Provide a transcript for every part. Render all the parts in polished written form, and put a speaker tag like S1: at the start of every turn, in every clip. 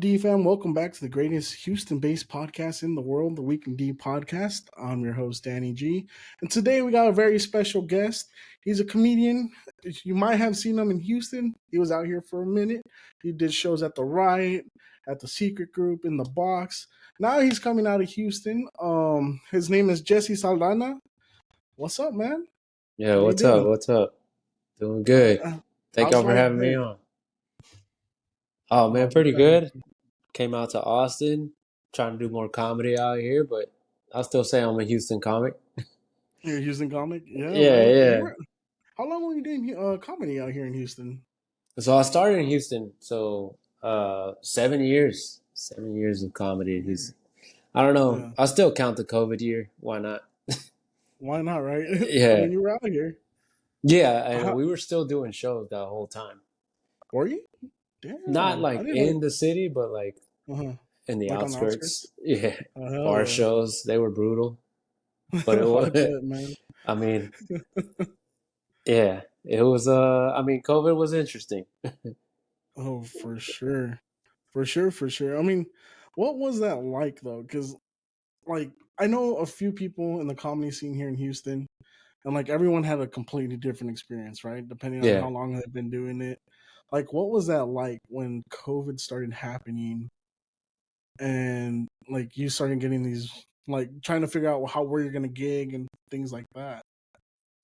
S1: D fam? Welcome back to the greatest Houston-based podcast in the world, the Weekend D podcast. I'm your host, Danny G. And today we got a very special guest. He's a comedian. You might have seen him in Houston. He was out here for a minute. He did shows at the Riot, at the Secret Group, in the Box. Now he's coming out of Houston. His name is Jessi Saldana. What's up, man?
S2: Yeah,
S1: How you
S2: what's up?
S1: doing?
S2: What's up? Doing good. Thank
S1: How's
S2: y'all for
S1: life
S2: having me
S1: been?
S2: on. Oh man,
S1: Oh,
S2: pretty
S1: man.
S2: good. Came out to Austin, trying to do more comedy out here, but I'll still say I'm a Houston comic.
S1: You're a Houston comic? Yeah,
S2: Yeah,
S1: man.
S2: yeah.
S1: How long were you doing comedy out here in Houston?
S2: So I started in Houston, so 7 years. 7 years of comedy in Houston. I don't know.
S1: Yeah.
S2: I'll still count the COVID year. Why not?
S1: Why not, right? I
S2: Yeah.
S1: mean, you were out here.
S2: Yeah, and
S1: How,
S2: we were still doing shows that whole time.
S1: were you?
S2: Not
S1: Damn. I
S2: like
S1: didn't know.
S2: in the city, but like
S1: Uh-huh.
S2: in the
S1: Like on the
S2: outskirts.
S1: outskirts?
S2: Yeah.
S1: Oh, hell
S2: Bar
S1: yeah.
S2: shows, they were brutal. But it
S1: I
S2: was,
S1: bet, man.
S2: I mean, yeah, it was, I mean, COVID was interesting.
S1: Oh, for sure. For sure, for sure. I mean, what was that like, though? Because, like, I know a few people in the comedy scene here in Houston, and, like, everyone had a completely different experience, right? Depending on
S2: Yeah.
S1: how long they've been doing it. Like, what was that like when COVID started happening and like you started getting these like trying to figure out how where you're gonna gig and things like that.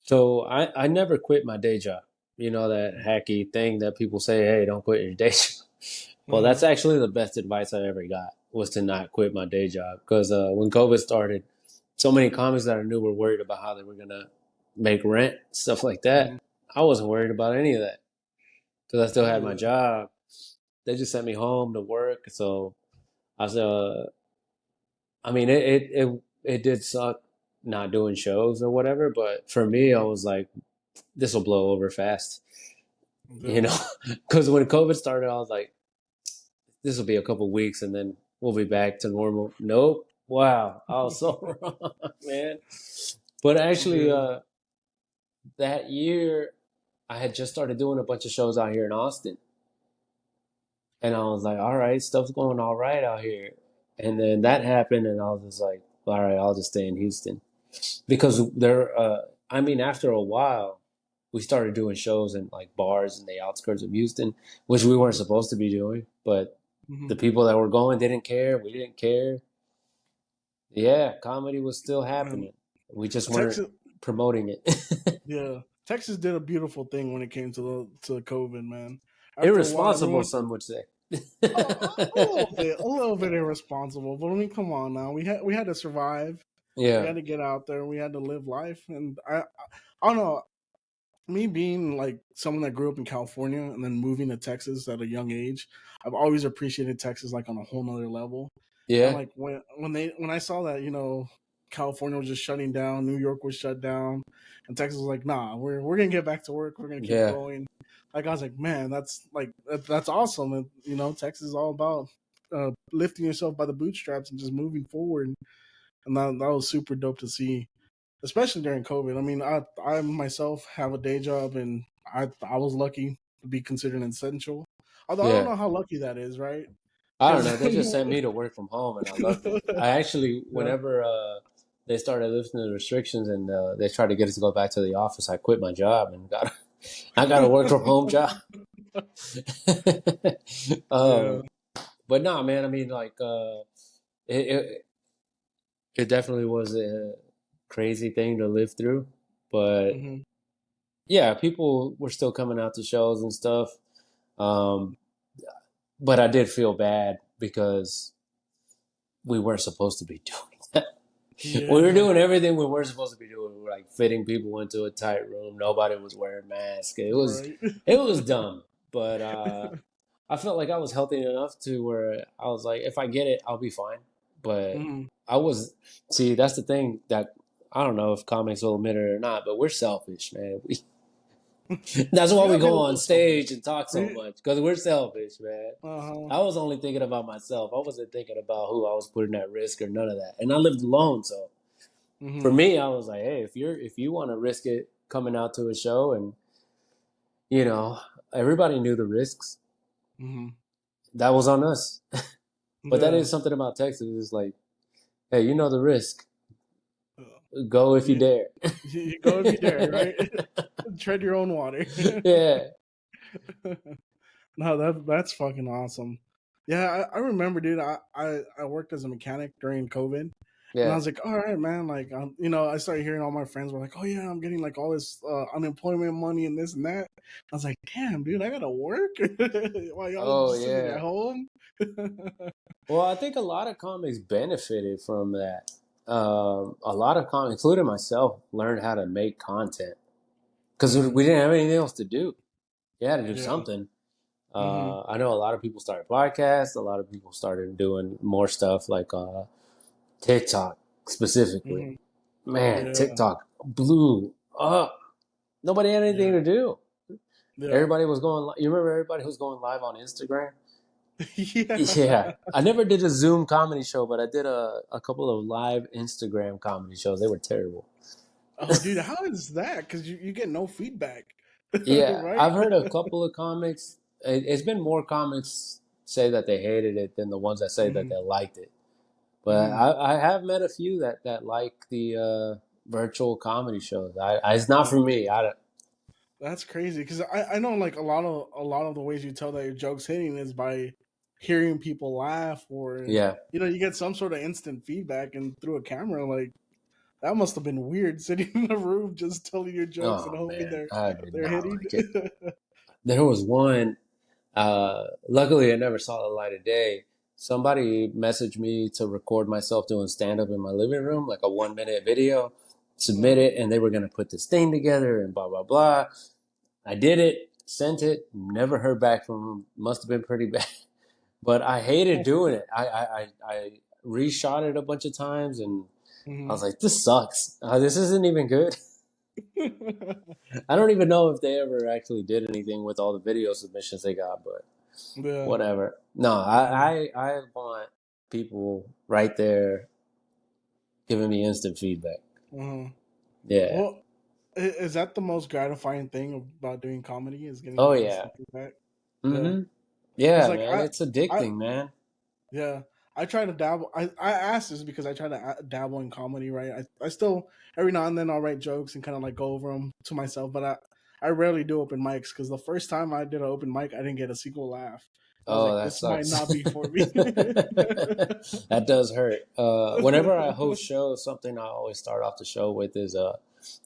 S2: So I never quit my day job. You know, that hacky thing that people say, hey, don't quit your day job. Well,
S1: Uh-huh.
S2: that's actually the best advice I ever got was to not quit my day job. Because when COVID started, so many comics that I knew were worried about how they were going to make rent, stuff like
S1: Hmm.
S2: that. I wasn't worried about any of that because I still
S1: Hell
S2: had my
S1: yeah.
S2: job. They just sent me home to work. So I said, I mean, it did suck not doing shows or whatever, but for me, I
S1: Hmm.
S2: was like, this will blow over fast, you
S1: Yeah.
S2: know? Because when COVID started, I was like, this will be a couple weeks and then we'll be back to normal. Nope. Wow. I was so wrong, man. But actually,
S1: Yeah.
S2: that year, I had just started doing a bunch of shows out here in Austin. And I was like, all right, stuff's going all right out here. And then that happened, and I was just like, all right, I'll just stay in Houston. Because I mean, after a while, we started doing shows in like bars in the outskirts of Houston, which we weren't supposed to be doing. But
S1: Hmm.
S2: the people that were going didn't care. We didn't care. Yeah, comedy was still
S1: Man,
S2: happening. We just weren't
S1: Texas.
S2: promoting it.
S1: Yeah, Texas did a beautiful thing when it came to COVID. Man, after a while,
S2: Irresponsible,
S1: everyone.
S2: some would say.
S1: A little bit irresponsible. But I mean, come on now. We had to survive. We
S2: Yeah,
S1: had to get out there. We had to live life. And I don't know. Me being like someone that grew up in California and then moving to Texas at a young age, I've always appreciated Texas like on a whole nother level. And
S2: yeah,
S1: like when I saw that, California was just shutting down, New York was shut down, and Texas was like, nah, we're gonna get back to work, we're gonna keep
S2: yeah,
S1: going. Like I was like, man, that's awesome. And Texas is all about lifting yourself by the bootstraps and just moving forward. And that was super dope to see, especially during COVID. I mean, I myself have a day job, and I was lucky to be considered essential. Although I don't
S2: yeah.
S1: know how lucky that is, right?
S2: I don't
S1: Because
S2: know. They just sent me to work from home, and I loved it. I actually,
S1: yeah,
S2: whenever they started lifting the restrictions and they tried to get us to go back to the office, I quit my job and I got a work from home job.
S1: yeah,
S2: um, but no, man. I mean, like, it, it it definitely was a crazy thing to live through, but
S1: hmm
S2: yeah, people were still coming out to shows and stuff. Um, but I did feel bad because we weren't supposed to be doing that. We were
S1: yeah,
S2: doing everything we weren't supposed to be doing. We were like fitting people into a tight room. Nobody was wearing masks.
S1: right.
S2: It was dumb. But I felt like I was healthy enough to where I was like, if I get it, I'll be fine. But
S1: hmm
S2: I was see, that's the thing that I don't know if comics will admit it or not, but we're selfish, man. That's why
S1: We
S2: we
S1: gotta be a
S2: go on
S1: little
S2: stage
S1: selfish.
S2: and talk so
S1: We,
S2: much because we're selfish, man.
S1: uh-huh.
S2: I was only thinking about myself. I wasn't thinking about who I was putting at risk or none of that. And I lived alone, so for
S1: hmm
S2: me, I was like, hey, if you want to risk it coming out to a show, and you know, everybody knew the risks.
S1: hmm
S2: that was on us. But that
S1: Yeah.
S2: is something about Texas. It's like, hey, you know the risk.
S1: Uh,
S2: Go if you
S1: You,
S2: dare.
S1: you go if you dare, right? Tread your own water.
S2: Yeah.
S1: No, that's fucking awesome. Yeah, I remember, dude. I worked as a mechanic during COVID, and I
S2: Yeah.
S1: was like, all right, man. Like, I started hearing all my friends were like, oh yeah, I'm getting like all this unemployment money and this and that. I was like, damn, dude, I gotta work while y'all
S2: Oh
S1: just sitting at
S2: yeah.
S1: home.
S2: Well, I think a lot of comics benefited from that. A lot of comics, including myself, learned how to make content because
S1: Mm,
S2: we didn't have anything else to do. You had to do
S1: yeah.
S2: something.
S1: Hmm.
S2: I know a lot of people started podcasts. A lot of people started doing more stuff like TikTok specifically.
S1: Hmm.
S2: Man,
S1: Yeah.
S2: TikTok blew up. Nobody had anything
S1: Yeah.
S2: to do.
S1: Yeah.
S2: Everybody was going. You remember everybody was going live on Instagram? Yeah,
S1: Yeah.
S2: I never did a Zoom comedy show, but I did a couple of live Instagram comedy shows. They were terrible.
S1: Oh, dude, how is that? Because you get no feedback,
S2: Yeah,
S1: right?
S2: I've heard a couple of comics. It's been more comics say that they hated it than the ones that say that
S1: Hmm.
S2: they liked it. But
S1: Hmm.
S2: I have met a few that like the virtual comedy shows. It's not for
S1: Yeah.
S2: me. I don't,
S1: That's crazy because I know like a lot of the ways you tell that your joke's hitting is by hearing people laugh or
S2: yeah.
S1: you get some sort of instant feedback and through a camera like that must have been weird sitting in a room just telling your jokes and
S2: Oh
S1: hoping
S2: man,
S1: they're
S2: I did
S1: they're
S2: not
S1: hitting.
S2: like it. There was one. Luckily, I never saw the light of day. Somebody messaged me to record myself doing stand up in my living room, like a 1 minute video, submit
S1: Uh,
S2: it, and they were going to put this thing together and blah, blah, blah. I did it, sent it, never heard back from them. Must have been pretty bad. But I hated doing it. I reshot it a bunch of times and I
S1: mhm.
S2: was like, this sucks. This isn't even good. I don't even know if they ever actually did anything with all the video submissions they got, but
S1: Yeah.
S2: whatever. No,
S1: Mhm.
S2: I want people right there giving me instant feedback.
S1: Uh-huh.
S2: Yeah.
S1: Well, is that the most gratifying thing about doing comedy is getting
S2: Oh
S1: that
S2: yeah.
S1: instant feedback? Yeah.
S2: Mm-hmm.
S1: Because
S2: Yeah,
S1: like
S2: man. It's
S1: I
S2: addicting, man.
S1: yeah, I try to dabble. I asked this because I try to dabble in comedy, right? I still every now and then I'll write jokes and kind of like go over them to myself, but I rarely do open mics because the first time I did an open mic, I didn't get a single laugh. I was
S2: Oh,
S1: like,
S2: that
S1: this might
S2: sucks.
S1: not be for me.
S2: That does hurt. Whenever I host shows, something I always start off the show with is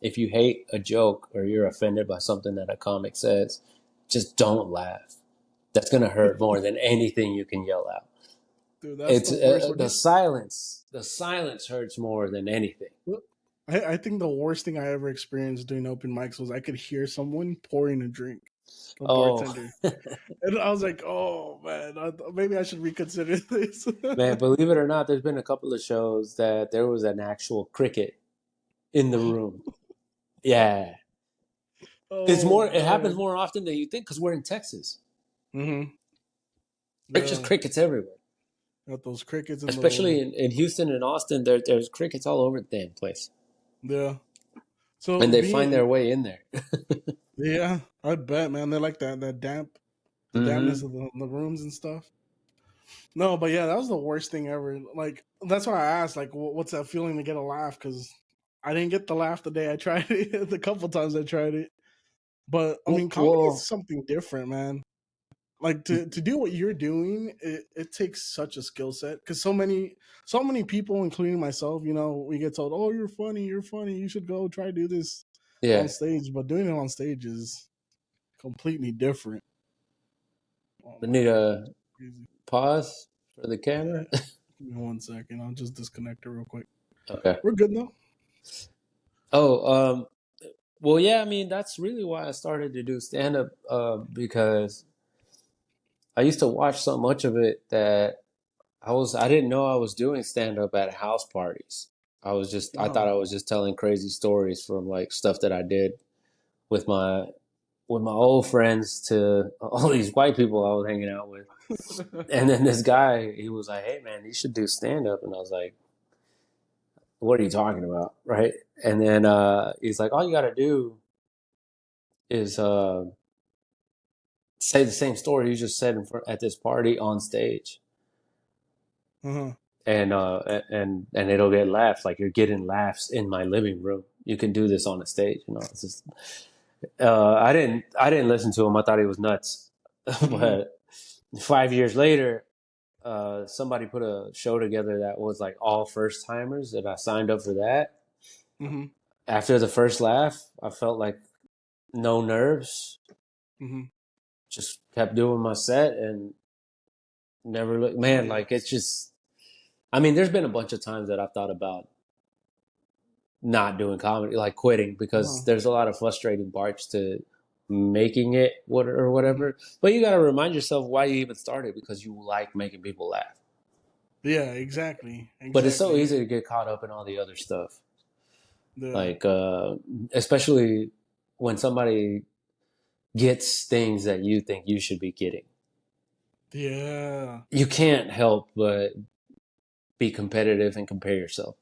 S2: if you hate a joke or you're offended by something that a comic says, just don't laugh. That's gonna hurt more than anything you can yell out.
S1: Dude, that's
S2: It's
S1: the worst.
S2: the silence. The silence hurts more than anything.
S1: I think the worst thing I ever experienced doing open mics was I could hear someone pouring a drink, a
S2: Oh,
S1: bartender. And I was like, "Oh man, maybe I should reconsider this."
S2: man, believe it or not, there's been a couple of shows that there was an actual cricket in the room. Yeah, it's
S1: Oh
S2: more. It happens
S1: man.
S2: more often than you think because we're in Texas.
S1: Hmm.
S2: There's just
S1: Yeah,
S2: crickets everywhere,
S1: got those crickets in
S2: especially
S1: the
S2: in Houston and Austin. There's crickets all over the damn place,
S1: yeah. So
S2: and they find
S1: being
S2: their way in there.
S1: yeah, I bet man they like that the dampness
S2: Hmm.
S1: of the rooms and stuff. No, but yeah, that was the worst thing ever. Like that's why I asked, like, what's that feeling to get a laugh? Because I didn't get the laugh the day I tried it. The couple times I tried it, but I mean, comedy is
S2: Well,
S1: something different, man. Like to do what you're doing, it takes such a skill set because so many people, including myself, we get told, "Oh, you're funny, you should go try to do this on
S2: yeah.
S1: stage," but doing it on stage is completely different. Oh
S2: I
S1: my
S2: need
S1: god,
S2: a
S1: crazy!
S2: pause for the
S1: Yeah,
S2: camera.
S1: give me 1 second. I'll just disconnect it real quick.
S2: Okay.
S1: We're good though.
S2: Oh, well, yeah. I mean, that's really why I started to do stand up because I used to watch so much of it that I didn't know I was doing stand up at house parties. I thought
S1: Oh.
S2: I was just telling crazy stories from like stuff that I did with my old friends to all these white people I was hanging out with. And then this guy, he was like, "Hey man, you should do stand up." And I was like, "What are you talking about?" Right? And then he's like, "All you got to do is say the same story you just said at this party on stage,
S1: Uh-huh.
S2: and it'll get laughs. Like you're getting laughs in my living room. You can do this on a stage. It's just I didn't listen to him. I thought he was nuts.
S1: Mm-hmm.
S2: But 5 years later, somebody put a show together that was like all first timers, and I signed up for that.
S1: Mm-hmm.
S2: After the first laugh, I felt like no nerves.
S1: Mm-hmm.
S2: Just kept doing my set and never looked.
S1: Oh
S2: Man,
S1: yeah.
S2: like it's just. I mean, there's been a bunch of times that I've thought about not doing comedy, like quitting, because
S1: Uh-huh.
S2: there's a lot of frustrating parts to making it or
S1: Mm-hmm.
S2: whatever. But you got to remind yourself why you even started, because you like making people laugh.
S1: Yeah, exactly.
S2: But it's so
S1: Exactly.
S2: easy to get caught up in all the other stuff,
S1: Yeah.
S2: like especially when somebody gets things that you think you should be getting.
S1: Yeah.
S2: You can't help but be competitive and compare yourself.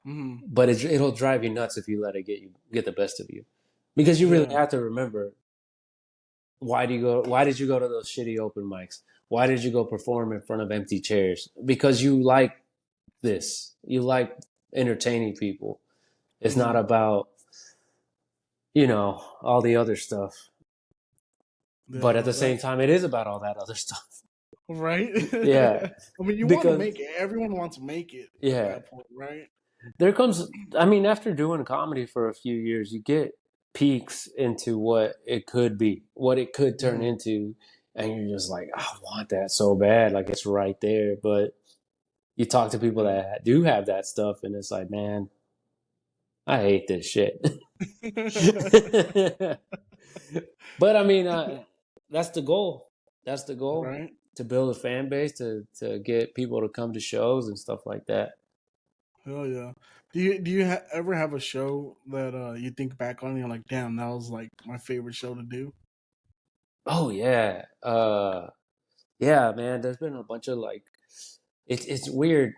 S1: Mm-hmm.
S2: But it'll drive you nuts if you let it get the best of you, because you really
S1: Yeah.
S2: have to remember, why did you go to those shitty open mics? Why did you go perform in front of empty chairs? Because you like this. You like entertaining people. It's not
S1: Mm-hmm.
S2: about, all the other stuff.
S1: Yeah,
S2: But at the
S1: no,
S2: same
S1: that
S2: time, it is about all that other stuff.
S1: right.
S2: Yeah.
S1: I mean, you want to
S2: Because,
S1: make it. Everyone wants to make it at
S2: yeah,
S1: that point, right?
S2: there comes, I mean, after doing comedy for a few years, you get peeks into what it could be, what it could turn
S1: Mm-hmm.
S2: into. And you're just like, I want that so bad. Like it's right there. But you talk to people
S1: Yeah.
S2: that do have that stuff, and it's like, man, I hate this shit. But I mean, that's the goal. That's the goal,
S1: Right.
S2: to build a fan base, to get people to come to shows and stuff like that.
S1: Hell yeah. Do you ever have a show that you think back on and you're like, damn, that was like my favorite show to do?
S2: Oh yeah, yeah, man. There's been a bunch of like, it's weird.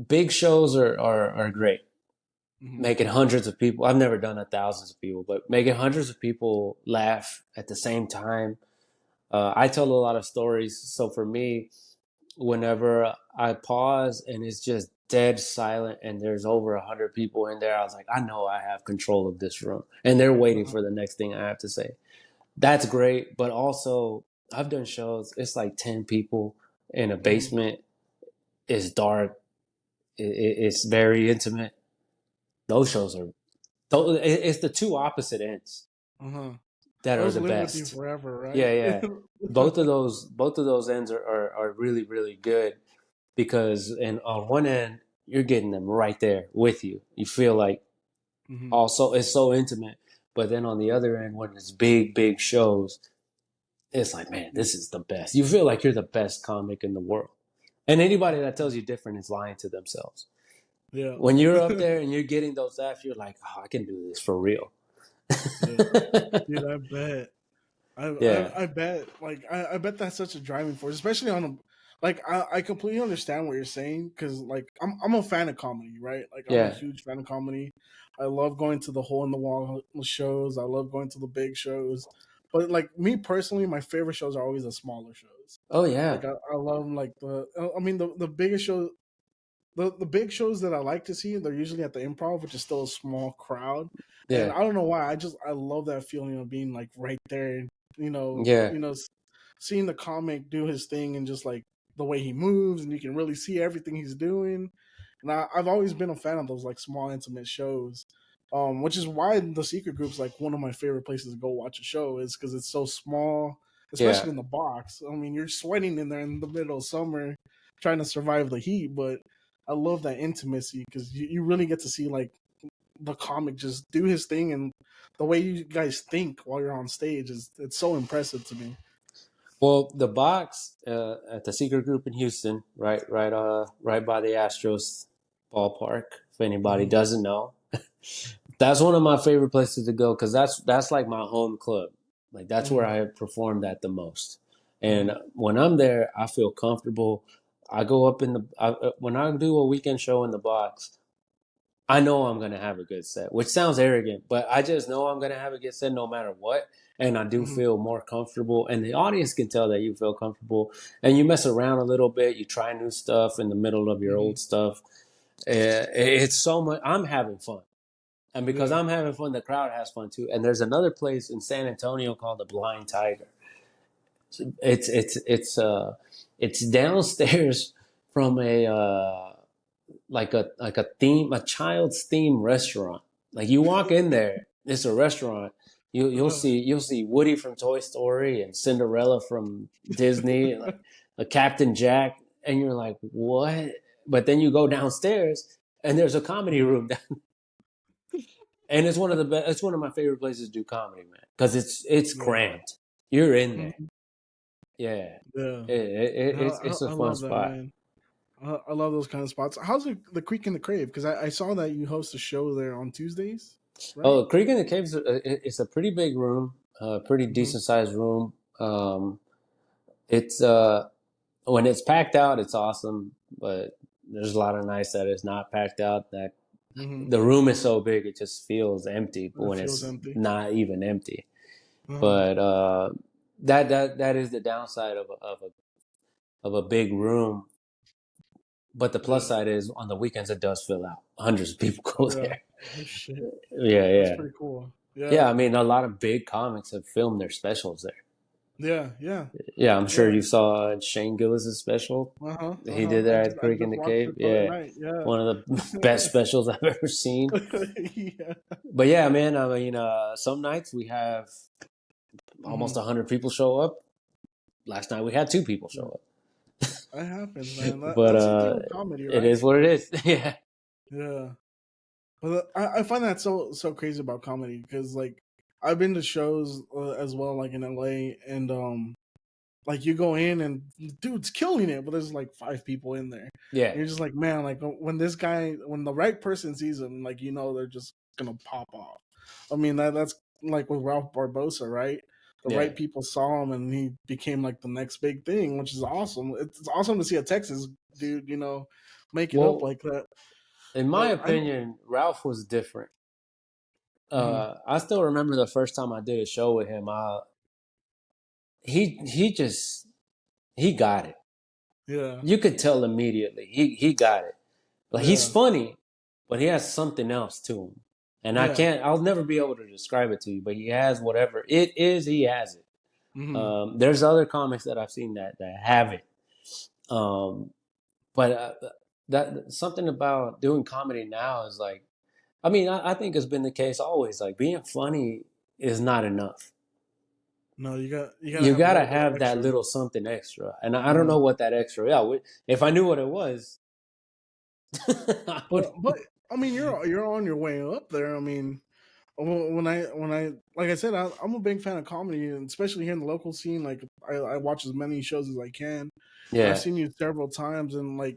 S2: Big shows are great.
S1: Mm-hmm.
S2: Making hundreds of people. I've never done it thousands of people, but making hundreds of people laugh at the same time. I tell a lot of stories. So for me, whenever I pause and it's just dead silent and there's over 100 people in there, I was like, I know I have control of this room, and they're waiting
S1: Uh-huh.
S2: for the next thing I have to say. That's great. But also, I've done shows. It's like 10 people in a
S1: Mm-hmm.
S2: basement. It's dark. It's very intimate. Those shows are. It's the two opposite ends
S1: Uh-huh.
S2: that are
S1: Those
S2: the
S1: live with you
S2: best.
S1: forever,
S2: Yeah,
S1: right?
S2: yeah. Both of those ends are really, really good, because on one end you're getting them right there with you. You feel like
S1: Mm-hmm.
S2: also it's so intimate, but then on the other end, when it's big, big shows, it's like, man, this is the best. You feel like you're the best comic in the world, and anybody that tells you different is lying to themselves.
S1: Yeah.
S2: When you're up there and you're getting those laughs, you're like, oh, I can do this for real.
S1: Yeah. Dude, I bet.
S2: Yeah,
S1: I bet I bet that's such a driving force, especially on a like I completely understand what you're saying because like I'm a fan of comedy, right? Like I'm a
S2: yeah,
S1: huge fan of comedy. I love going to the hole in the wall shows. I love going to the big shows. But like me personally, my favorite shows are always the smaller shows.
S2: oh yeah,
S1: Like I love like I mean the biggest show the big shows that I like to see, they're usually at the Improv, which is still a small crowd. And
S2: yeah,
S1: I don't know why, I love that feeling of being like right there,
S2: yeah,
S1: seeing the comic do his thing and just like the way he moves, and you can really see everything he's doing. And I've always been a fan of those like small intimate shows, which is why the secret group's like one of my favorite places to go watch a show is because it's so small,
S2: yeah.
S1: especially in the box. I mean, you're sweating in there in the middle of summer trying to survive the heat, but I love that intimacy because you really get to see like the comic just do his thing, and the way you guys think while you're on stage is it's so impressive to me.
S2: Well, the box at the secret group in Houston, right by the Astros ballpark. If anybody
S1: Mm-hmm.
S2: doesn't know, that's one of my favorite places to go, because that's like my home club. Like that's where
S1: Mm-hmm.
S2: I performed at the most. And
S1: Mm-hmm.
S2: when I'm there, I feel comfortable. I go up when I do a weekend show in the box. I know I'm gonna have a good set, which sounds arrogant, but I just know I'm gonna have a good set no matter what. and I do feel more comfortable, and the audience can tell that you feel comfortable, and you mess around a little bit, you try new stuff in the middle of your old stuff. It's so much. I'm having fun, and because
S1: Yeah.
S2: I'm having fun, the crowd has fun too. And there's another place in San Antonio called the Blind Tiger. It's downstairs from a child's theme restaurant. Like you walk in there, it's a restaurant. You'll see Woody from Toy Story and Cinderella from Disney, and like a Captain Jack, and you're like, what? But then you go downstairs and there's a comedy room down, and it's one of the best. It's one of my favorite places to do comedy, man, because it's
S1: Yeah.
S2: cramped. You're in there,
S1: Mhm.
S2: yeah.
S1: Yeah.
S2: It's a
S1: I
S2: fun
S1: love that,
S2: spot.
S1: man. I love those kind of spots. How's the Creek and the Crave? Because I saw that you host a show there on Tuesdays, right?
S2: Oh, Creek in the Caves. It's a pretty big room, pretty
S1: Mm-hmm.
S2: decent sized room. It's when it's packed out, it's awesome. But there's a lot of nights that it's not packed out. That
S1: Mm-hmm.
S2: the room is so big, it just feels empty
S1: It
S2: when
S1: feels
S2: it's
S1: empty.
S2: not even empty.
S1: Uh-huh.
S2: But that is the downside of a big room. But the plus
S1: Yeah.
S2: side is on the weekends it does fill out. Hundreds of people go
S1: Yeah.
S2: there.
S1: Oh shit.
S2: Yeah,
S1: That's
S2: yeah,
S1: pretty cool.
S2: yeah.
S1: Yeah.
S2: I mean, a lot of big comics have filmed their specials there.
S1: Yeah. Yeah.
S2: Yeah, I'm sure
S1: Yeah.
S2: you saw Shane Gillis' special.
S1: Uh-huh.
S2: He
S1: Uh-huh.
S2: did that at
S1: I
S2: Creek in
S1: just
S2: the
S1: watched
S2: Cave.
S1: it the other
S2: Yeah,
S1: night. Yeah.
S2: one of the best specials I've ever seen.
S1: Yeah.
S2: But yeah, man, I mean, some nights we have almost
S1: Mm-hmm.
S2: 100 people show up. Last night we had 2 people
S1: Yeah.
S2: show up.
S1: That happens, man.
S2: But
S1: That's the thing with comedy,
S2: it
S1: right?
S2: is what it is. Yeah,
S1: Yeah. But I find that so crazy about comedy because like I've been to shows as well, like in LA, and like you go in and dude's killing it, but there's like 5 people in there.
S2: yeah.
S1: You're just like, man, like when this guy, when the right person sees him, like they're just gonna pop off. I mean that's like with Ralph Barbosa, right? The
S2: Yeah.
S1: right people saw him, and he became like the next big thing, which is awesome. It's awesome to see a Texas dude, make it up
S2: Well,
S1: like that.
S2: in my
S1: But I,
S2: opinion, Ralph was different.
S1: mhm,
S2: I still remember the first time I did a show with him. He got it.
S1: yeah,
S2: You could tell immediately. He got it. Like he's
S1: yeah,
S2: funny, but he has something else to him. And
S1: yeah.
S2: I'll never be able to describe it to you, but he has whatever it is, he has it.
S1: Hmm.
S2: There's other comics that I've seen that have it. Um, but that something about doing comedy now is like, I mean, I think it's been the case always. Like being funny is not enough.
S1: No, you gotta
S2: You
S1: have a
S2: gotta
S1: little bit
S2: have that
S1: extra.
S2: little something extra, and I don't
S1: Uh-huh.
S2: know what that extra. Yeah, if I knew what it was, I would.
S1: But I mean, you're on your way up there. I mean, when I like I said, I'm a big fan of comedy, and especially here in the local scene. Like I watch as many shows as I can. And I've
S2: Yeah,
S1: seen you several times, and like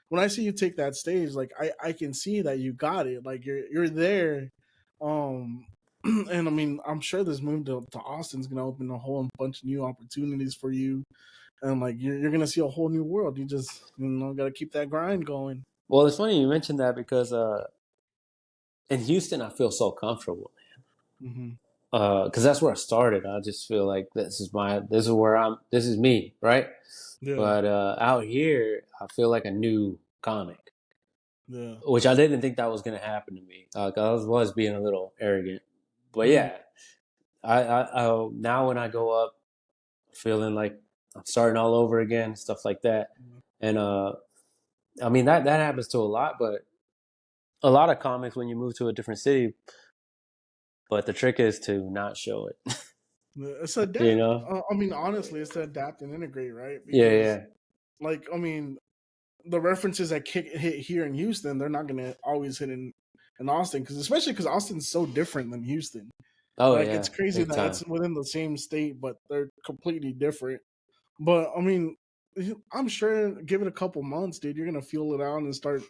S1: when I see you take that stage, like I can see that you got it. Like you're there. Um, and I mean, I'm sure this move to Austin's gonna open a whole bunch of new opportunities for you, and like you're gonna see a whole new world. You just gotta keep that grind going.
S2: well, it's funny you mentioned that because in Houston I feel so comfortable
S1: Hmm.
S2: because that's where I started. I just feel like this is where this is me, right?
S1: Yeah,
S2: But out here, I feel like a new comic,
S1: yeah.
S2: which I didn't think that was going to happen to me. 'Cause I was being a little arrogant, but
S1: Hmm.
S2: yeah, I now when I go up, feeling like I'm starting all over again, stuff like that, and I mean that happens to a lot, but a lot of comics when you move to a different city. But the trick is to not show it,
S1: It's
S2: you
S1: adapt.
S2: know?
S1: I mean, honestly, it's to adapt and integrate, right?
S2: Yeah,
S1: Because,
S2: yeah.
S1: like, I mean, the references that hit here in Houston, they're not gonna always hit in Austin, because Austin's so different than Houston.
S2: Oh
S1: Like,
S2: yeah,
S1: it's crazy
S2: big
S1: that
S2: time.
S1: it's within the same state, but they're completely different. But I mean, I'm sure give it a couple months, dude, you're gonna feel it out and start,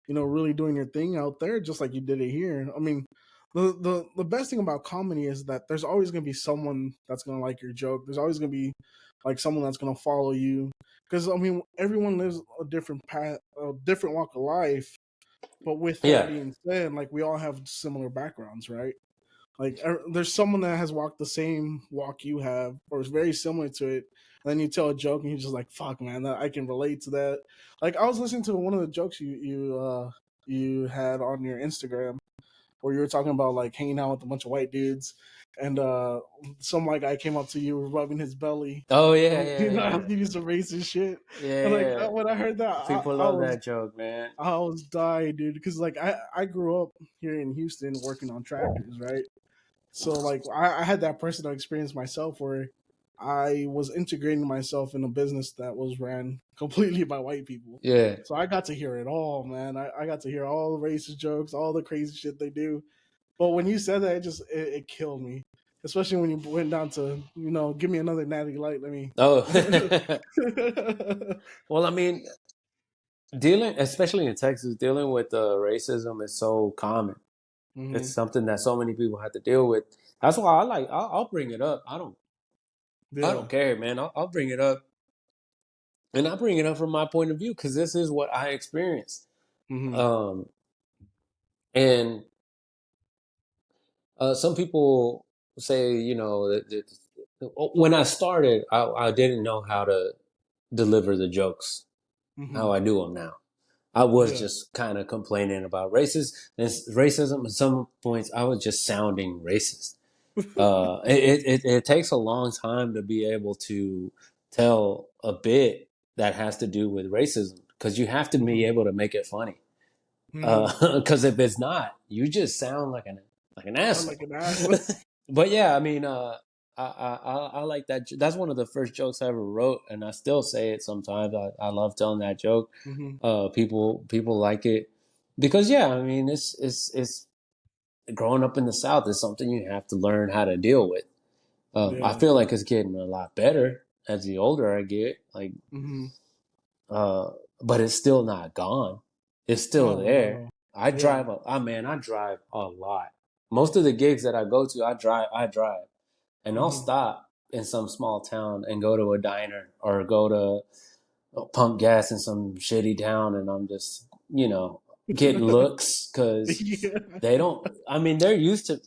S1: really doing your thing out there, just like you did it here. I mean, the best thing about comedy is that there's always gonna be someone that's gonna like your joke. There's always gonna be like someone that's gonna follow you, because I mean, everyone lives a different path, a different walk of life. But with that
S2: Yeah.
S1: being said, like we all have similar backgrounds, right? Like there's someone that has walked the same walk you have, or is very similar to it. And then you tell a joke, and you're just like, "Fuck, man, I can relate to that." Like I was listening to one of the jokes you had on your Instagram, where you were talking about like hanging out with a bunch of white dudes, and some white guy came up to you, rubbing his belly,
S2: Oh yeah,
S1: and
S2: yeah, yeah,
S1: asking you some racist shit.
S2: yeah,
S1: And like
S2: yeah.
S1: when I heard that,
S2: People love that joke, man.
S1: I was dying, dude, because like I grew up here in Houston working on tractors, right? So like I had that personal experience myself where I was integrating myself in a business that was ran completely by white people.
S2: Yeah.
S1: So I got to hear it all, man. I got to hear all the racist jokes, all the crazy shit they do. But when you said that, it killed me. Especially when you went down to, give me another natty light. Let me.
S2: Oh. Well, I mean, dealing, especially in Texas, dealing with racism is so common. It's
S1: Hmm.
S2: something that so many people have to deal with. That's why I'll bring it up. I
S1: Yeah.
S2: don't care, man. I'll bring it up, and I bring it up from my point of view because this is what I experienced.
S1: Hmm.
S2: Um, and some people say, when I started, I didn't know how to deliver the jokes
S1: Hmm.
S2: how I do them now. I was
S1: Yeah.
S2: just kind of complaining about racism. At some points, I was just sounding racist. It takes a long time to be able to tell a bit that has to do with racism because you have to be
S1: Hmm.
S2: able to make it funny.
S1: Hmm.
S2: Because if it's not, you just sound like an
S1: Sound
S2: asshole.
S1: like an asshole.
S2: But yeah, I mean, I like that. That's one of the first jokes I ever wrote, and I still say it sometimes. I love telling that joke.
S1: Hmm.
S2: People like it because yeah, I mean, it's growing up in the South is something you have to learn how to deal with. I
S1: Yeah.
S2: feel like it's getting a lot better as the older I get.
S1: Hmm.
S2: Uh, but it's still not gone. It's still
S1: Oh
S2: there.
S1: no.
S2: I
S1: Yeah.
S2: drive I drive a lot. Most of the gigs that I go to, I drive, and I'll
S1: Hmm.
S2: stop in some small town and go to a diner or go to pump gas in some shitty town, and I'm just, getting looks because
S1: Yeah.
S2: they don't. I mean, they're used to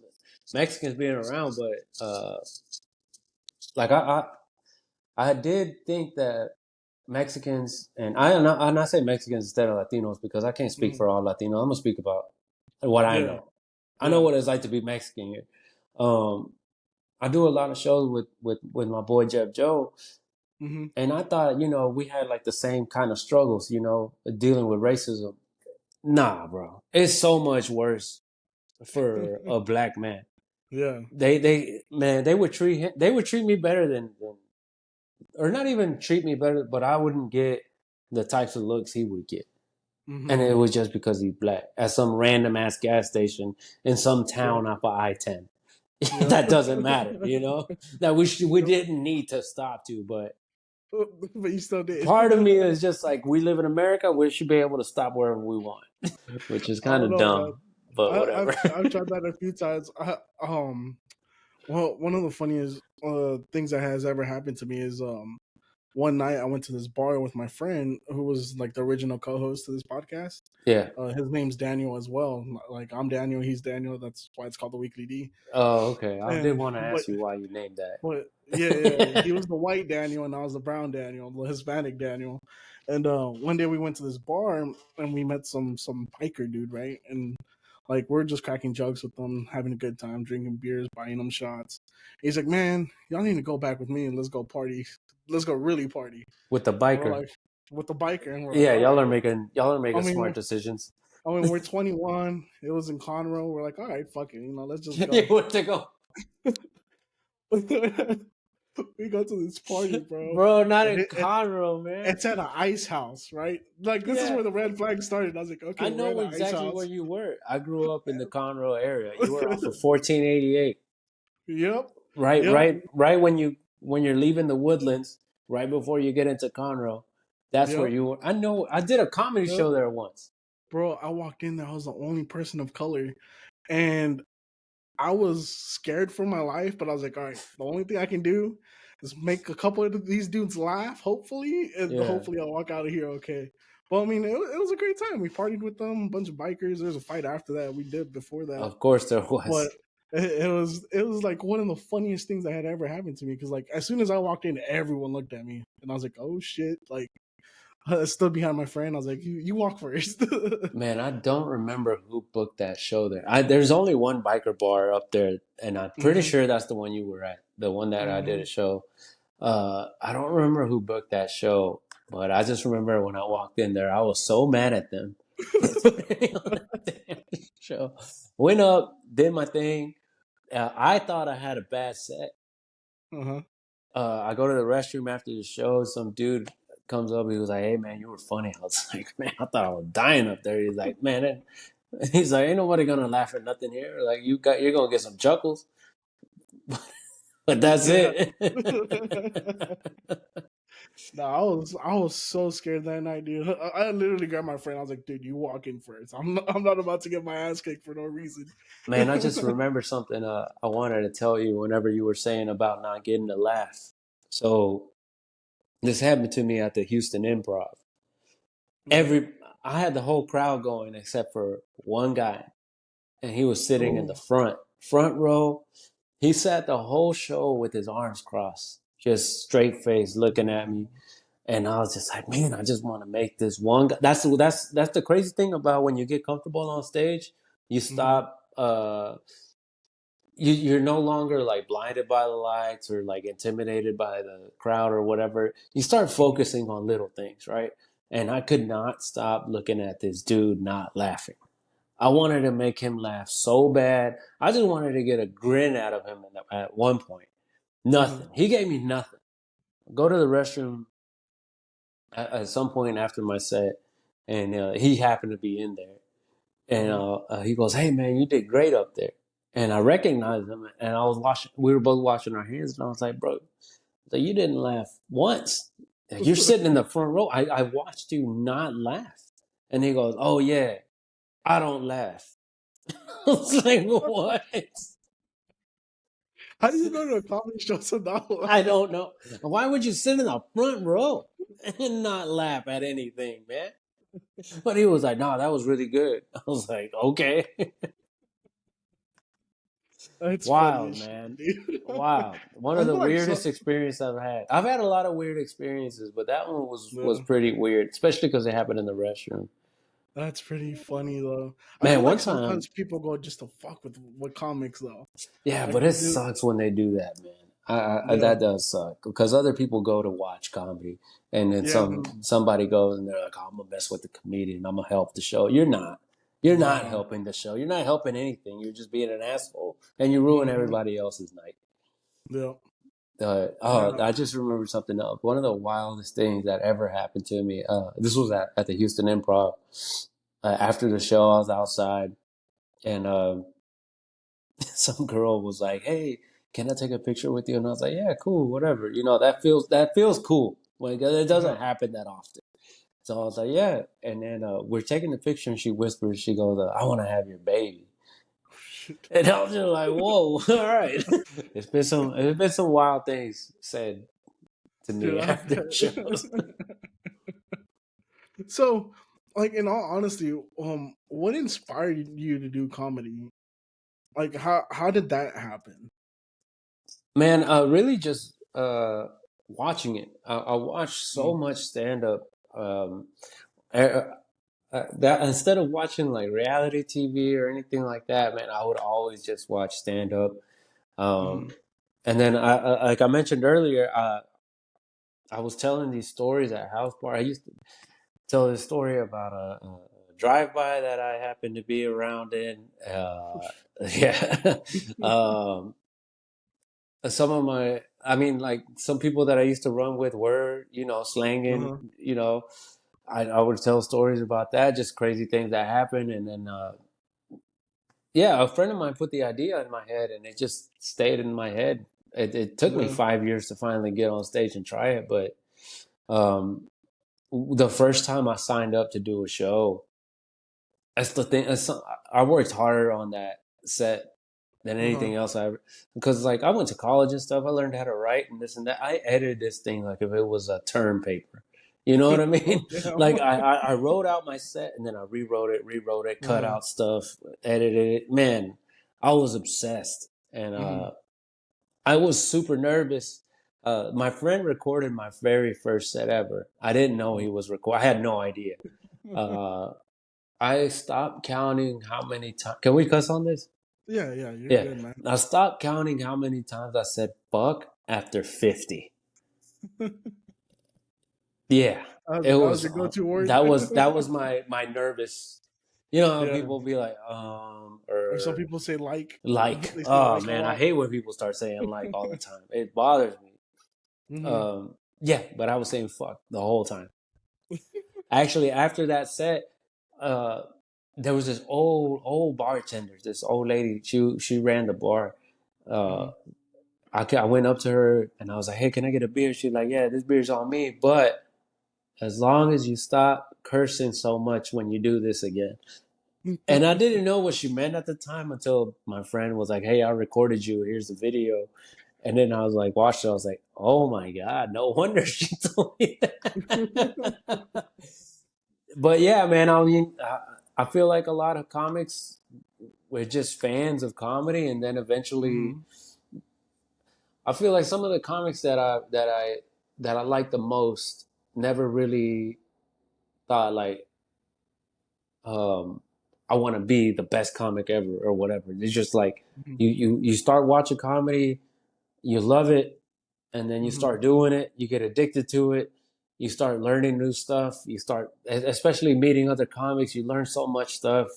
S2: Mexicans being around, but like I did think that Mexicans, and I say Mexicans instead of Latinos because I can't speak
S1: Hmm.
S2: for all Latinos. I'm gonna speak about what I
S1: Yeah.
S2: know. I know
S1: Yeah.
S2: what it's like to be Mexican here. Um, I do a lot of shows with my boy Jeff Joe,
S1: Hmm.
S2: and I thought we had like the same kind of struggles, dealing with racism. Nah, bro, it's so much worse for a black man.
S1: Yeah.
S2: They would treat me better than or not even treat me better, but I wouldn't get the types of looks he would get. And
S1: Hmm.
S2: it was just because he's black at some random ass gas station in some
S1: Yep.
S2: town off of I-10.
S1: Yep.
S2: That doesn't matter, that we
S1: Yep.
S2: didn't need to stop to, but
S1: But you still did.
S2: part of me is just like, we live in America, we should be able to stop wherever we want, which is
S1: I
S2: kind
S1: don't
S2: of
S1: know, man.
S2: dumb, but whatever.
S1: I've tried that a few times. Well, one of the funniest things that has ever happened to me is one night I went to this bar with my friend who was like the original co-host to this podcast.
S2: Yeah.
S1: His name's Daniel as well. Like I'm Daniel, he's Daniel. That's why it's called the Weekly D.
S2: Oh, okay. I did
S1: And
S2: want to ask you why you named
S1: but yeah, he
S2: that.
S1: was the white Daniel and I was the brown Daniel, the Hispanic Daniel. And one day we went to this bar and we met some biker dude, right? And like we're just cracking jokes with them, having a good time, drinking beers, buying them shots. He's like, "Man, y'all need to go back with me and let's go party. Let's go really party."
S2: With the
S1: And we're
S2: biker.
S1: like, with the biker, and we're like,
S2: Yeah,
S1: "All right."
S2: y'all are
S1: I
S2: making smart
S1: mean,
S2: decisions.
S1: we're 21. It was in Conroe. We're like, "All right, fuck it, let's just
S2: You
S1: go."
S2: want to go,
S1: We go to this party, bro,
S2: bro? Not
S1: and
S2: in Conroe, man.
S1: it's at an ice house, right? Like this is
S2: Yeah,
S1: where the red flag started. I was like,
S2: I
S1: okay, we're at
S2: know
S1: an ice
S2: exactly where
S1: house.
S2: you were. I grew up in the Conroe area. You were off of 1488,
S1: Yep,
S2: right?
S1: yep,
S2: Right when you're leaving the Woodlands, right before you get into Conroe. That's where
S1: yep,
S2: you were. I know. I did a comedy
S1: yep.
S2: show there once.
S1: Bro, I walked in there. I was the only person of color, and I was scared for my life. But I was like, all right, the only thing I can do is make a couple of these dudes laugh, hopefully, and
S2: Yeah,
S1: hopefully I'll walk out of here okay. Well, I mean, it was a great time. We partied with them, a bunch of bikers. There was a fight after that. We did before that.
S2: of course there
S1: But
S2: was.
S1: it was like one of the funniest things that had ever happened to me because like as soon as I walked in, everyone looked at me and I was like, oh shit, like I stood behind my friend. I was like, you walk first.
S2: Man, I don't remember who booked that show there. There's only one biker bar up there, and I'm pretty
S1: Hmm.
S2: sure that's the one you were at, the one that I did
S1: Hmm.
S2: a show. I don't remember who booked that show, but I just remember when I walked in there, I was so mad at them. They put me on that damn show. Went up, did my thing. I thought I had a bad set.
S1: Uh-huh.
S2: I go to the restroom after the show. Some dude comes up. He was like, "Hey, man, you were funny." I was like, "Man, I thought I was dying up there." He's like, "Man," he's like, "Ain't nobody gonna laugh at nothing here. Like, you're gonna get some chuckles, but that's
S1: Yeah.
S2: it."
S1: No, I was so scared that night, dude. I literally grabbed my friend. I was like, dude, you walk in first. I'm not about to get my ass kicked for no reason.
S2: Man, I just remember something I wanted to tell you whenever you were saying about not getting a laugh. So this happened to me at the Houston Improv.
S1: Okay.
S2: I had the whole crowd going except for one guy, and he was sitting in the
S1: Oh.
S2: front row. He sat the whole show with his arms crossed, just straight face looking at me. And I was just like, man, I just want to make this one guy. That's the crazy thing about when you get comfortable on stage, you
S1: Mm-hmm.
S2: stop you're no longer like blinded by the lights or like intimidated by the crowd or whatever. You start
S1: Mm-hmm.
S2: focusing on little things, right? And I could not stop looking at this dude not laughing. I wanted to make him laugh so bad. I just wanted to get a grin out of him at one point.
S1: Mm-hmm.
S2: Nothing. He gave me nothing. Go to the restroom at some point after my set, and he happened to be in there. And
S1: Mm-hmm.
S2: he goes, "Hey man, you did great up there." And I recognized him, and I was watching. We were both washing our hands, and I was like, "Bro, so you didn't laugh once. Like, you're sitting in the front row. I watched you not laugh." And he goes, "Oh yeah, I don't laugh." I was like, "What?"
S1: How do you go to a comedy show so not laugh?
S2: I don't know. Why would you sit in the front row and not laugh at anything, man? But he was like, "No, that was really good." I was like, "Okay."
S1: That's funny
S2: Wild,
S1: as shit,
S2: man.
S1: dude.
S2: Wild. One
S1: I
S2: of the
S1: feel like so.
S2: weirdest experiences I've had. I've had a lot of weird experiences, but that one was
S1: Yeah,
S2: pretty weird, especially because it happened in the restroom.
S1: that's pretty funny though. I
S2: Man,
S1: feel
S2: one
S1: like
S2: time,
S1: sometimes people go just to fuck with comics though.
S2: yeah,
S1: Like
S2: but it
S1: they do.
S2: sucks when they do that, man.
S1: Yeah.
S2: That does suck because other people go to watch comedy, and then
S1: Yeah.
S2: somebody goes and they're like, oh, "I'm gonna mess with the comedian. I'm gonna help the show." You're not. You're not
S1: No.
S2: helping the show. You're not helping anything. You're just being an asshole, and you ruin
S1: Hmm.
S2: everybody else's night.
S1: Yeah.
S2: Oh,
S1: Yeah.
S2: I just remembered something else. One of the wildest things that ever happened to me. This was at the Houston Improv. After the show, I was outside, and some girl was like, "Hey, can I take a picture with you?" And I was like, "Yeah, cool, whatever." You know, that feels cool. Like it
S1: Uh-huh.
S2: doesn't happen that often. So I was like, "Yeah." And then we're taking the picture, and she whispers, she goes, "I want to have your baby."
S1: Shit.
S2: And I was just like, "Whoa, all right." It's been some wild things said to
S1: Dude,
S2: me
S1: I
S2: after shows.
S1: bet. So, like in all honesty, what inspired you to do comedy? Like how did that happen?
S2: Man, really just watching it. I watch so
S1: Mm.
S2: much stand up. Um, that instead of watching like reality TV or anything like that, man, I would always just watch stand up.
S1: Mm.
S2: Um, and then like I mentioned earlier, I was telling these stories at house bar. I used to tell this story about a drive by that I happened to be around in. Yeah. um, some of I mean, like some people that I used to run with were, slanging,
S1: Uh-huh.
S2: I would tell stories about that, just crazy things that happened. And then, yeah, a friend of mine put the idea in my head and it just stayed in my head. It took me
S1: Yeah.
S2: 5 years to finally get on stage and try it. But, um, the first time I signed up to do a show, that's the thing. I worked harder on that set than
S1: Uh-huh.
S2: anything else I ever, because like I went to college and stuff. I learned how to write and this and that. I edited this thing like if it was a term paper. You know what I
S1: Oh
S2: mean?
S1: damn.
S2: Like I wrote out my set and then I rewrote it, cut
S1: Uh-huh.
S2: out stuff, edited it. Man, I was obsessed, and I was super nervous. My friend recorded my very first set ever. I didn't know he was recording. I had no idea. I stopped counting how many times. Can we cuss on this?
S1: Yeah, you're
S2: Yeah.
S1: good, man.
S2: I stopped counting how many times I said fuck after 50. Yeah. It
S1: That was
S2: was
S1: your go-to word.
S2: that was my nervous. You know how
S1: Yeah.
S2: people be like,
S1: Or some
S2: or
S1: people say like.
S2: like.
S1: They say
S2: Oh
S1: like a
S2: man, I
S1: lot.
S2: hate when people start saying like all the time. It bothers me.
S1: Hmm.
S2: Yeah, but I was saying fuck the whole time. Actually, after that set, uh, there was this old bartender, this old lady. She ran the bar. Uh,
S1: Hmm.
S2: I went up to her and I was like, "Hey, can I get a beer?" She's like, "Yeah, this beer's on me, but as long as you stop cursing so much when you do this again." And I didn't know what she meant at the time until my friend was like, "Hey, I recorded you. Here's the video." And then I was like, watched it. I was like, "Oh my god, no wonder she told me that." But yeah, man, I mean, I feel like a lot of comics we're just fans of comedy, and then eventually,
S1: Hmm.
S2: I feel like some of the comics that I like the most never really thought like, um, I want to be the best comic ever or whatever. It's just like
S1: Hmm.
S2: you start watching comedy, you love it, and then you
S1: Hmm.
S2: start doing it, you get addicted to it. You start learning new stuff. You start, especially meeting other comics. You learn so much stuff,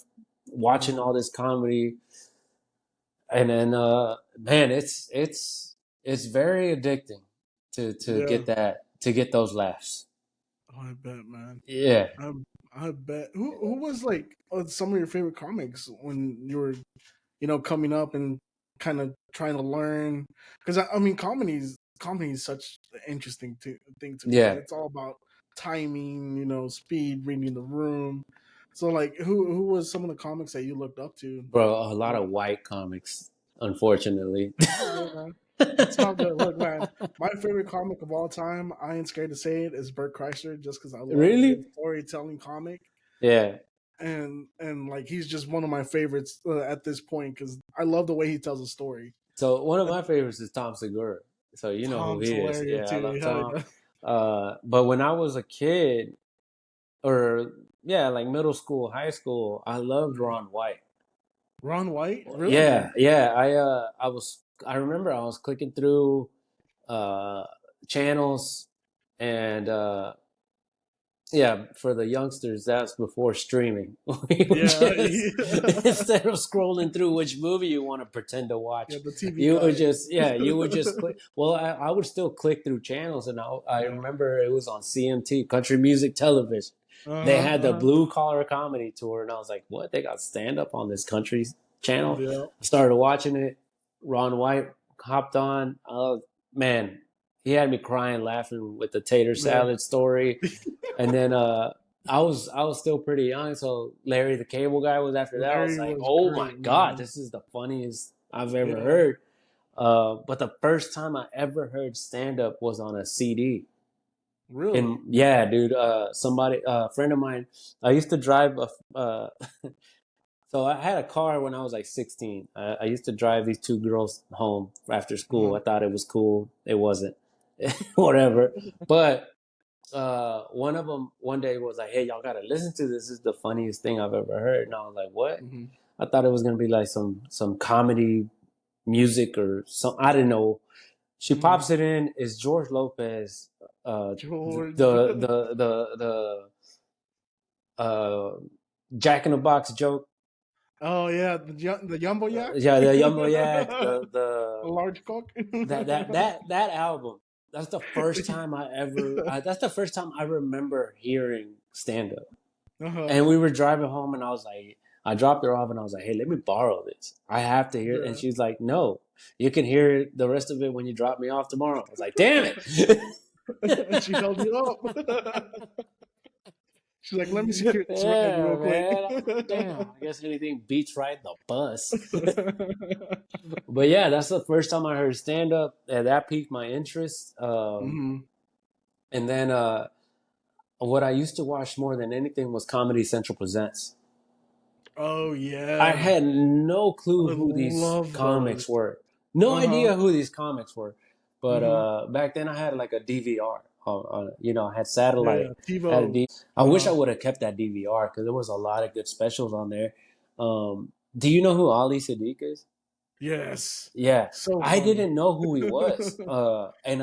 S2: watching
S1: Hmm.
S2: all this comedy, and then man, it's very addicting to
S1: Yeah.
S2: get those laughs.
S1: Oh, I bet, man.
S2: Yeah,
S1: I I bet. Who was like some of your favorite comics when you were, coming up and kind of trying to learn? Because I mean, comedy is such an interesting thing to me because
S2: yeah,
S1: it's all about timing, speed, reading the room. So, like, who was some of the comics that you looked up to?
S2: bro. A lot
S1: Like,
S2: of white comics, unfortunately.
S1: it's all good, man. It's all good. Look, man, my favorite comic of all time, I ain't scared to say it, is Bert Kreischer, just because I love a good
S2: Really?
S1: storytelling comic.
S2: Yeah.
S1: And like he's just one of my favorites at this point because I love the way he tells a story.
S2: So one of
S1: Uh,
S2: my favorites is Tom Segura. So you know who
S1: Tom's
S2: he is.
S1: hilarious
S2: Yeah, I
S1: too.
S2: love
S1: Hell
S2: Tom.
S1: yeah.
S2: But when I was a kid, or yeah, like middle school, high school, I loved Ron White.
S1: Ron White,
S2: Yeah,
S1: really?
S2: yeah. I remember I was clicking through uh channels, and yeah, for the youngsters, that's before streaming. We would
S1: Yeah,
S2: just, instead of scrolling through which movie you want to pretend to
S1: yeah.
S2: watch,
S1: The TV
S2: you would
S1: guide.
S2: just, yeah, you would just click. Well, I would still click through channels, and I
S1: Yeah.
S2: remember it was on CMT, Country Music Television.
S1: Uh
S2: They
S1: huh.
S2: had
S1: Uh
S2: the
S1: huh.
S2: Blue Collar Comedy Tour, and I was like, what? They got stand up on this country channel?
S1: Yeah.
S2: I started watching it. Ron White hopped on. Man, he had me crying, laughing with the tater
S1: Yeah.
S2: salad story. And then I was still pretty young, so Larry the Cable Guy was after that. I was
S1: Larry
S2: like,
S1: was
S2: oh my
S1: great,
S2: god,
S1: man.
S2: this is the funniest I've ever
S1: Yeah.
S2: heard. But the first time I ever heard stand up was on a CD. And
S1: Really.
S2: yeah, dude, somebody, a friend of mine, I used to drive so I had a car when I was like 16. I used to drive these two girls home after
S1: Uh huh.
S2: school. I thought it was cool. It wasn't. Whatever. But one of them one day was like, "Hey, y'all gotta listen to this. This is the funniest thing I've ever heard." And I was like, "What?"
S1: Hmm.
S2: I thought it was gonna be like some comedy music or some. I didn't know. She
S1: Hmm.
S2: pops it in. It's George Lopez.
S1: George.
S2: The Jack in the Box joke.
S1: Oh yeah, the Jumbo Yak,
S2: Yeah, the Yumbo Yak.
S1: the
S2: The
S1: large cock.
S2: that album. That's the first time I ever. That's the first time I remember hearing stand up.
S1: Uh-huh.
S2: And we were driving home, and I was like, I dropped her off, and I was like, "Hey, let me borrow this. I have to hear it." And
S1: Yeah.
S2: she's like, "No, you can hear it, the rest of it when you drop me off tomorrow." I was like, "Damn it!"
S1: And she held you up. She's like, let me secure this ride
S2: Yeah,
S1: real quick.
S2: man. I'm like, damn. I guess anything beats riding the bus. But yeah, that's the first time I heard stand up, and that piqued my interest.
S1: Hmm.
S2: And then what I used to watch more than anything was Comedy Central Presents.
S1: Oh
S2: I
S1: yeah,
S2: had no clue
S1: I
S2: who these
S1: love
S2: comics
S1: those.
S2: were. No
S1: Uh huh.
S2: idea who these comics were. But
S1: Mm-hmm.
S2: back then I had like a DVR. I had
S1: Yeah,
S2: satellite.
S1: yeah.
S2: Had a
S1: TiVo.
S2: D. I
S1: Uh
S2: wish
S1: huh.
S2: I would have kept that DVR because there was a lot of good specials on there. Do you know who Ali Sadiq is?
S1: Yes.
S2: Yeah,
S1: So
S2: I
S1: funny.
S2: didn't know who he was. And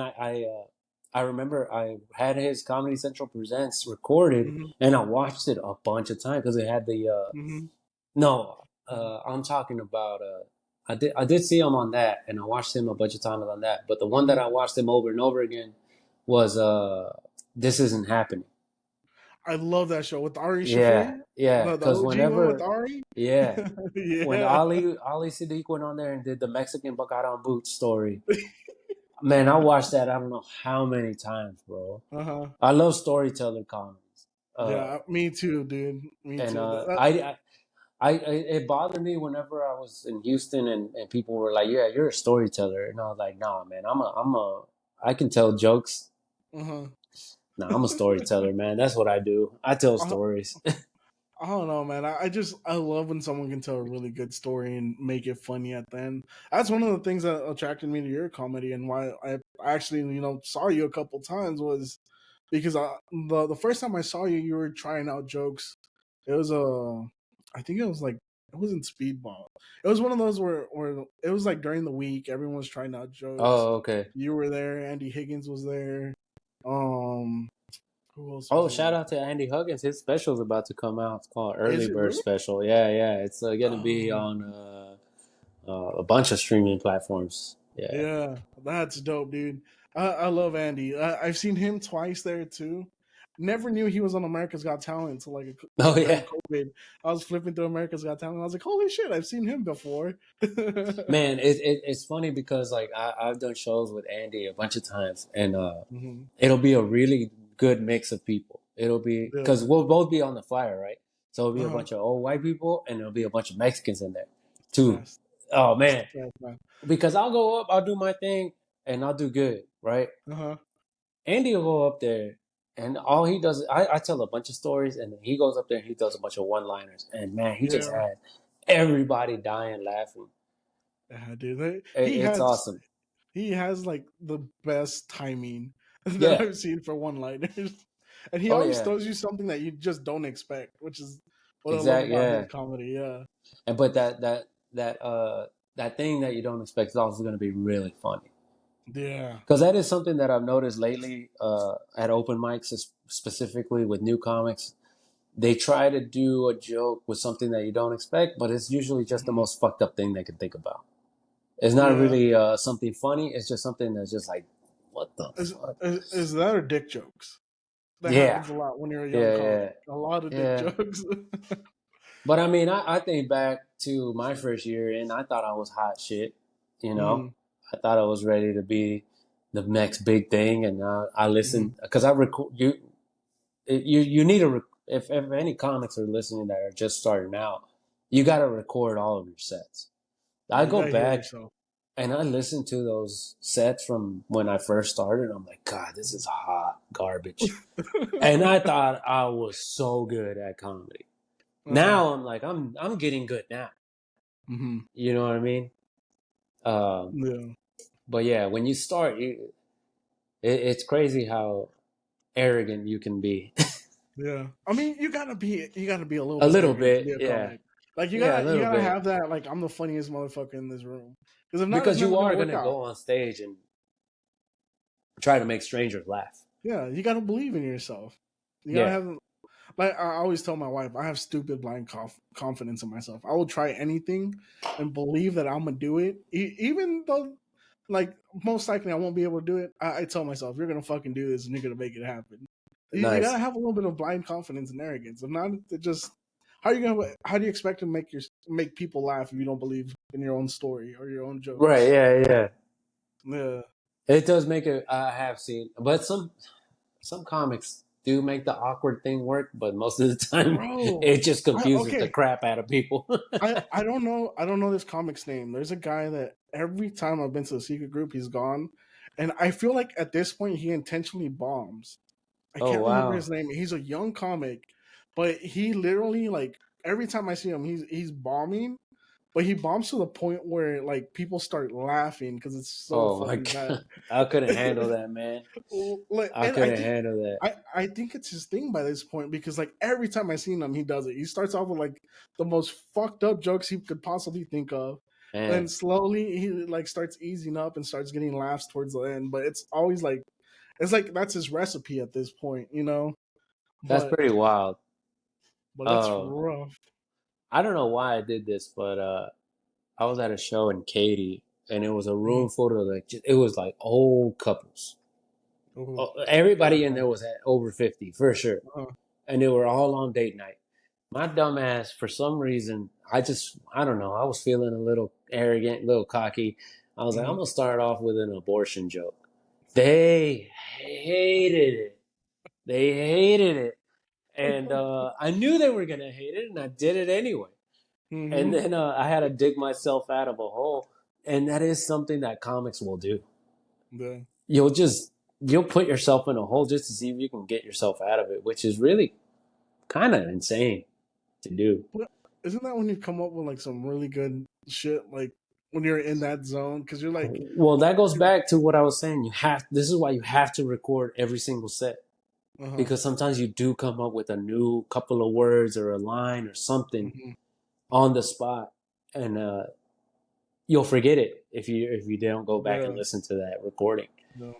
S2: I remember I had his Comedy Central Presents recorded,
S1: Hmm.
S2: and I watched it a bunch of times because it had the
S1: Hmm.
S2: no, I'm talking about. I did see him on that, and I watched him a bunch of times on that. But the one that
S1: Hmm.
S2: I watched him over and over again was "This Isn't Happening."
S1: I love that show with Ari
S2: Yeah,
S1: Shafir,
S2: yeah.
S1: the
S2: Because
S1: OG one with
S2: whenever,
S1: Ari.
S2: yeah, when
S1: Yeah.
S2: Ali Sadiq went on there and did the Mexican Bacaran Boots story, man, I watched that. I don't know how many times, bro.
S1: Uh huh.
S2: I love storyteller comedies. Uh,
S1: Yeah, me too, dude. Me
S2: and
S1: too.
S2: it bothered me whenever I was in Houston and people were like, "Yeah, you're a storyteller," and I was like, "Nah, man, I can tell jokes.
S1: Uh
S2: Nah, I'm a storyteller, man. That's what I do. I tell
S1: huh.
S2: stories."
S1: I don't know, man. I love when someone can tell a really good story and make it funny at the end. That's one of the things that attracted me to your comedy and why I actually saw you a couple times was because the first time I saw you, you were trying out jokes. It was I think it was like it wasn't Speedball. It was one of those where it was like during the week, everyone was trying out jokes.
S2: Oh, okay.
S1: You were there. Andy Higgins was there. Um, who else
S2: Oh,
S1: was
S2: shout
S1: there?
S2: out to Andy Huggins. His special's about to come out. It's called Early
S1: Is it
S2: Bird
S1: really?
S2: Special. Yeah, yeah. It's gonna be
S1: Oh.
S2: on a bunch of streaming platforms. Yeah.
S1: Yeah, that's dope, dude. I love Andy. I've seen him twice there too. Never knew he was on America's Got Talent until
S2: Oh
S1: during
S2: yeah.
S1: COVID. I was flipping through America's Got Talent. I was like, holy shit, I've seen him before.
S2: Man, it's funny because like I've done shows with Andy a bunch of times, and
S1: Hmm.
S2: it'll be a really good mix of people. It'll be because
S1: Yeah.
S2: we'll both be on the flyer, right? So it'll be a
S1: Uh-huh.
S2: bunch of old white people, and there'll be a bunch of Mexicans in there too.
S1: Best.
S2: Oh
S1: It's the
S2: man,
S1: best, man.
S2: because I'll go up, I'll do my thing, and I'll do good, right?
S1: Uh-huh.
S2: Andy will go up there, and all he does, I tell a bunch of stories, and then he goes up there and he does a bunch of one-liners, and man, he just
S1: Yeah.
S2: had everybody dying laughing.
S1: Yeah, dude.
S2: It's awesome.
S1: He has like the best timing that
S2: Yeah.
S1: I've seen for one-liners. And he
S2: Oh
S1: always
S2: yeah.
S1: throws you something that you just don't expect, which is what I love
S2: Exactly.
S1: about his
S2: Yeah.
S1: comedy. Yeah.
S2: And but that thing that you don't expect is also going to be really funny.
S1: Yeah.
S2: Because that is something that I've noticed lately at open mics, specifically with new comics. They try to do a joke with something that you don't expect, but it's usually just the
S1: Mhm.
S2: most fucked up thing they can think about. It's not
S1: Yeah.
S2: really something funny. It's just something that's just like, what the
S1: Is,
S2: fuck?
S1: is that or dick jokes? That
S2: Yeah,
S1: happens a lot when you're a young
S2: yeah,
S1: comic.
S2: yeah,
S1: A lot of dick
S2: yeah.
S1: jokes.
S2: But I mean, I think back to my first year, and I thought I was hot shit. You know,
S1: Hmm.
S2: I thought I was ready to be the next big thing, and I listened
S1: Hmm.
S2: because I record you need a if any comics are listening that are just starting out, you got to record all of your sets.
S1: Yeah,
S2: I
S1: you
S2: go
S1: gotta hear
S2: back
S1: yourself.
S2: and I listen to those sets from when I first started. And I'm like, God, this is hot garbage. And I thought I was so good at comedy.
S1: Uh-huh.
S2: Now I'm like, I'm getting good now.
S1: Hmm.
S2: You know what I mean? Um,
S1: Yeah.
S2: but yeah, when you start, it's crazy how arrogant you can be.
S1: Yeah. I mean, you gotta be a little
S2: A
S1: bit
S2: little
S1: arrogant to
S2: bit,
S1: be a
S2: yeah,
S1: comic. Like
S2: yeah, a
S1: you
S2: little
S1: gotta
S2: bit,
S1: have that. Like I'm the funniest motherfucker in this room. Because if not, it's
S2: because
S1: never
S2: you
S1: gonna
S2: are
S1: work
S2: gonna
S1: out.
S2: go on stage and try to make strangers laugh.
S1: Yeah, you gotta believe in yourself. You gotta
S2: Yeah,
S1: have like I always tell my wife, I have stupid blind confidence in myself. I will try anything and believe that I'm gonna do it, even though, like, most likely I won't be able to do it. I tell myself, you're gonna fucking do this and you're gonna make it happen. You gotta
S2: nice.
S1: have a little bit of blind confidence and arrogance. If not, it just how do you expect to make people laugh if you don't believe in your own story or your own
S2: Right,
S1: jokes?
S2: yeah, yeah.
S1: Yeah,
S2: It does make it. I have seen, but some comics do make the awkward thing work, but most of the time
S1: bro.
S2: it just confuses the
S1: Okay,
S2: crap out of people.
S1: I don't know this comic's name. There's a guy that every time I've been to the secret group, he's gone, and I feel like at this point he intentionally bombs. I
S2: Oh
S1: can't remember
S2: wow.
S1: his name. He's a young comic, but he literally like every time I see him, he's bombing, but he bombs to the point where like people start laughing because it's so
S2: Oh my
S1: fucking bad.
S2: god, I couldn't handle that, man.
S1: Like,
S2: I
S1: and
S2: couldn't handle that,
S1: I think it's his thing by this point because like every time I see him, he does it. He starts off with like the most fucked up jokes he could possibly think of. Then
S2: man.
S1: slowly he like starts easing up and starts getting laughs towards the end. But it's always like it's like that's his recipe at this point, you know.
S2: That's
S1: But
S2: pretty wild.
S1: it's
S2: Uh,
S1: rough.
S2: I don't know why I did this, but I was at a show in Katy, and it was a
S1: Mm.
S2: room full of like it was like old couples.
S1: Ooh,
S2: Everybody in
S1: terrifying.
S2: there was at over 50 for sure,
S1: Uh,
S2: and they were all on date night. My dumb ass, for some reason, I don't know, I was feeling a little arrogant, a little cocky. I was like, I'm
S1: mhm.
S2: gonna start off with an abortion joke. They hated it. They hated it. And I knew they were gonna hate it, and I did it anyway. And
S1: Mhm.
S2: then I had to dig myself out of a hole, and that is something that comics will do.
S1: Yeah.
S2: You'll just you'll put yourself in a hole just to see if you can get yourself out of it, which is really kind of insane to do.
S1: But isn't that when you come up with like some really good shit? Like when you're in that zone, because you're like,
S2: Well, that goes back to what I was saying. This is why you have to record every single set,
S1: uh huh,
S2: because sometimes you do come up with a new couple of words or a line or something
S1: hmm
S2: on the spot, and you'll forget it if you don't go back and
S1: yeah,
S2: listen to that recording.
S1: no,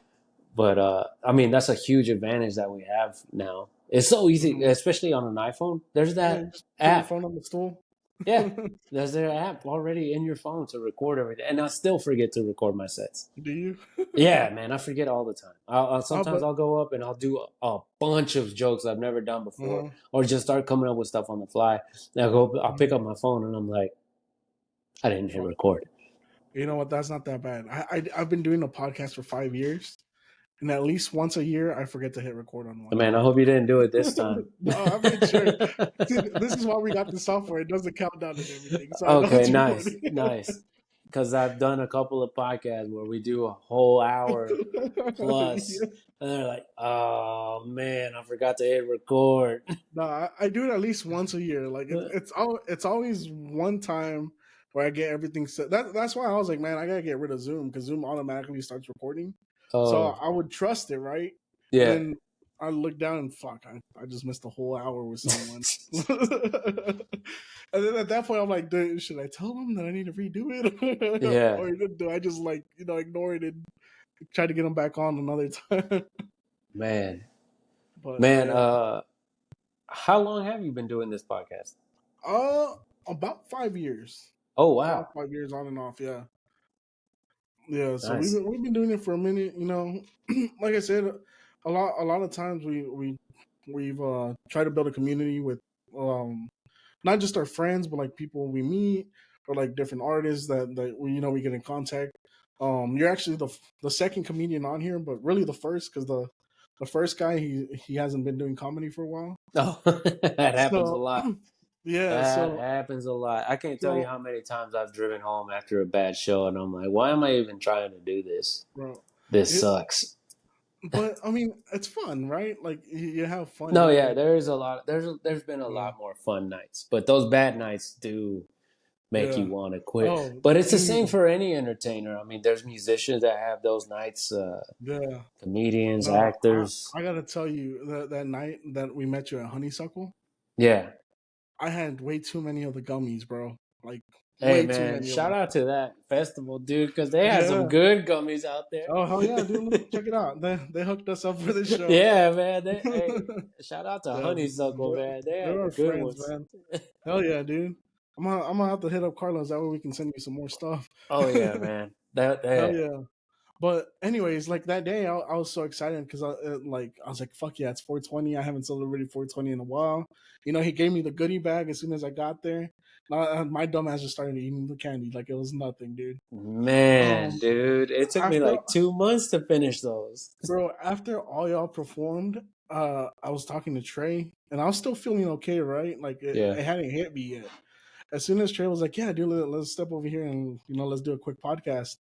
S2: But I mean, that's a huge advantage that we have now. It's so easy,
S1: hmm
S2: especially on an iPhone. There's
S1: yeah. You
S2: that
S1: just put your
S2: app.
S1: phone on the stool.
S2: Yeah, there's their app already in your phone to record everything, and I still forget to record my sets.
S1: Do you?
S2: Yeah, man, I forget all the time.
S1: Oh,
S2: Sometimes
S1: but
S2: I'll go up and I'll do a bunch of jokes I've never done before,
S1: uh-huh.
S2: or just start coming up with stuff on the fly. And I'll pick up my phone, and I'm like, I didn't hit
S1: Fuck.
S2: record.
S1: You know what? That's not that bad. I've been doing a podcast for 5 years, and at least once a year, I forget to hit record on one.
S2: Man, I hope you didn't do it this time.
S1: No, I made sure. See, this is why we got the software. It does the countdown and everything, so I know
S2: Okay,
S1: it's
S2: nice,
S1: recording.
S2: nice. Because I've done a couple of podcasts where we do a whole hour plus,
S1: Yeah.
S2: and they're like, "Oh man, I forgot to hit record."
S1: No, I do it at least once a year. Like it's always one time where I get everything set. That's why I was like, man, I gotta get rid of Zoom because Zoom automatically starts recording. So
S2: Oh,
S1: I would trust it, right? And
S2: yeah.
S1: then I look down and fuck, I just missed a whole hour with someone. And then at that point, I'm like, dude, should I tell them that I need to redo it,
S2: Yeah,
S1: or do I just like ignore it and try to get them back on another time?
S2: man,
S1: But
S2: man.
S1: yeah,
S2: How long have you been doing this podcast?
S1: uh, about 5 years.
S2: Oh
S1: About
S2: wow,
S1: 5 years on and off, yeah. Yeah, so
S2: nice.
S1: we've been doing it for a minute, like I said, a lot of times we've tried to build a community with um not just our friends but like people we meet or like different artists that we get in contact. You're actually the second comedian on here, but really the first because the first guy he hasn't been doing comedy for a while.
S2: Oh, that happens a
S1: So
S2: lot.
S1: yeah,
S2: That
S1: so
S2: happens a lot. I can't tell you
S1: so
S2: how many times I've driven home after a bad show, and I'm like, "Why am I even trying to do this?
S1: bro,
S2: This
S1: it
S2: sucks."
S1: but I mean it's fun, right? Like you have fun
S2: No,
S1: doing
S2: yeah,
S1: it.
S2: there's a lot. There's been a
S1: Yeah.
S2: lot more fun nights, but those bad nights do make you
S1: Yeah.
S2: want to quit.
S1: Oh,
S2: But it's the same
S1: dude.
S2: for any entertainer. I mean, there's musicians that have those nights,
S1: Yeah.
S2: comedians,
S1: No,
S2: actors.
S1: I gotta tell you that night that we met you at Honeysuckle,
S2: Yeah.
S1: I had way too many of the gummies, bro. Like
S2: Hey,
S1: way too
S2: man,
S1: many of
S2: shout
S1: them.
S2: out to that festival, dude, because they had some
S1: Yeah.
S2: good gummies out there.
S1: Oh hell yeah, dude. Look, check it out. They hooked us up for the show.
S2: Yeah, man.
S1: Yeah,
S2: Hey, shout out to Honeysuckle, man. They had
S1: they're
S2: the
S1: our
S2: good
S1: friends,
S2: ones.
S1: man. Hell yeah, dude. I'm gonna have to hit up Carlos. That way we can send you some more stuff.
S2: Oh yeah, man.
S1: Hell
S2: That
S1: yeah. But anyways, like that day, I was so excited because I was like, "Fuck yeah, it's 420! I haven't celebrated 420 in a while." He gave me the goodie bag as soon as I got there. My dumb ass just started eating the candy like it was nothing, dude.
S2: man,
S1: Um,
S2: dude. It took me
S1: after
S2: like 2 months to finish those.
S1: after all y'all performed, I was talking to Trey, and I was still feeling okay, right? Like
S2: Yeah.
S1: it hadn't hit me yet. As soon as Trey was like, "Yeah, dude, let's step over here and let's do a quick podcast."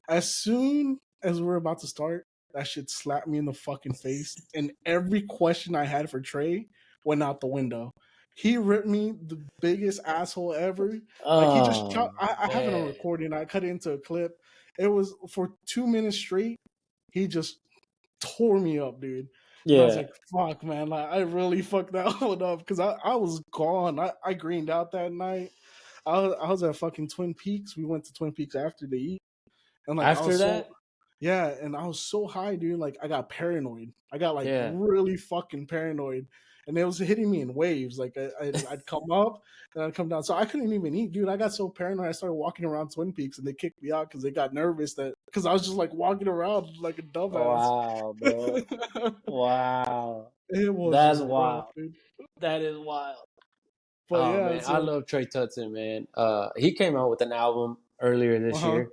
S1: As soon as we're about to start, that shit slapped me in the fucking face, and every question I had for Trey went out the window. He ripped me the biggest asshole ever. Like he just
S2: Oh
S1: I have it on
S2: man.
S1: recording. I cut it into a clip. It was for 2 minutes straight. He just tore me up, dude. And I was
S2: Yeah.
S1: like, fuck, man. Like I really fucked that one up because I was gone. I greened out that night. I was at fucking Twin Peaks. We went to Twin Peaks after to eat. And like I
S2: After
S1: was so
S2: that,
S1: yeah, and I was so high, dude. Like I got paranoid. I got like
S2: yeah.
S1: really fucking paranoid, and it was hitting me in waves. Like I'd come up and I'd come down, so I couldn't even eat, dude. I got so paranoid. I started walking around Twin Peaks, and they kicked me out because they got nervous that because I was just like walking around like a dumbass.
S2: Wow, bro. Wow.
S1: It was
S2: That's
S1: just rough,
S2: wild.
S1: dude.
S2: That is wild.
S1: But
S2: Oh
S1: yeah,
S2: man, I
S1: so
S2: love Trey Tutson, man. He came out with an album earlier this
S1: huh,
S2: year.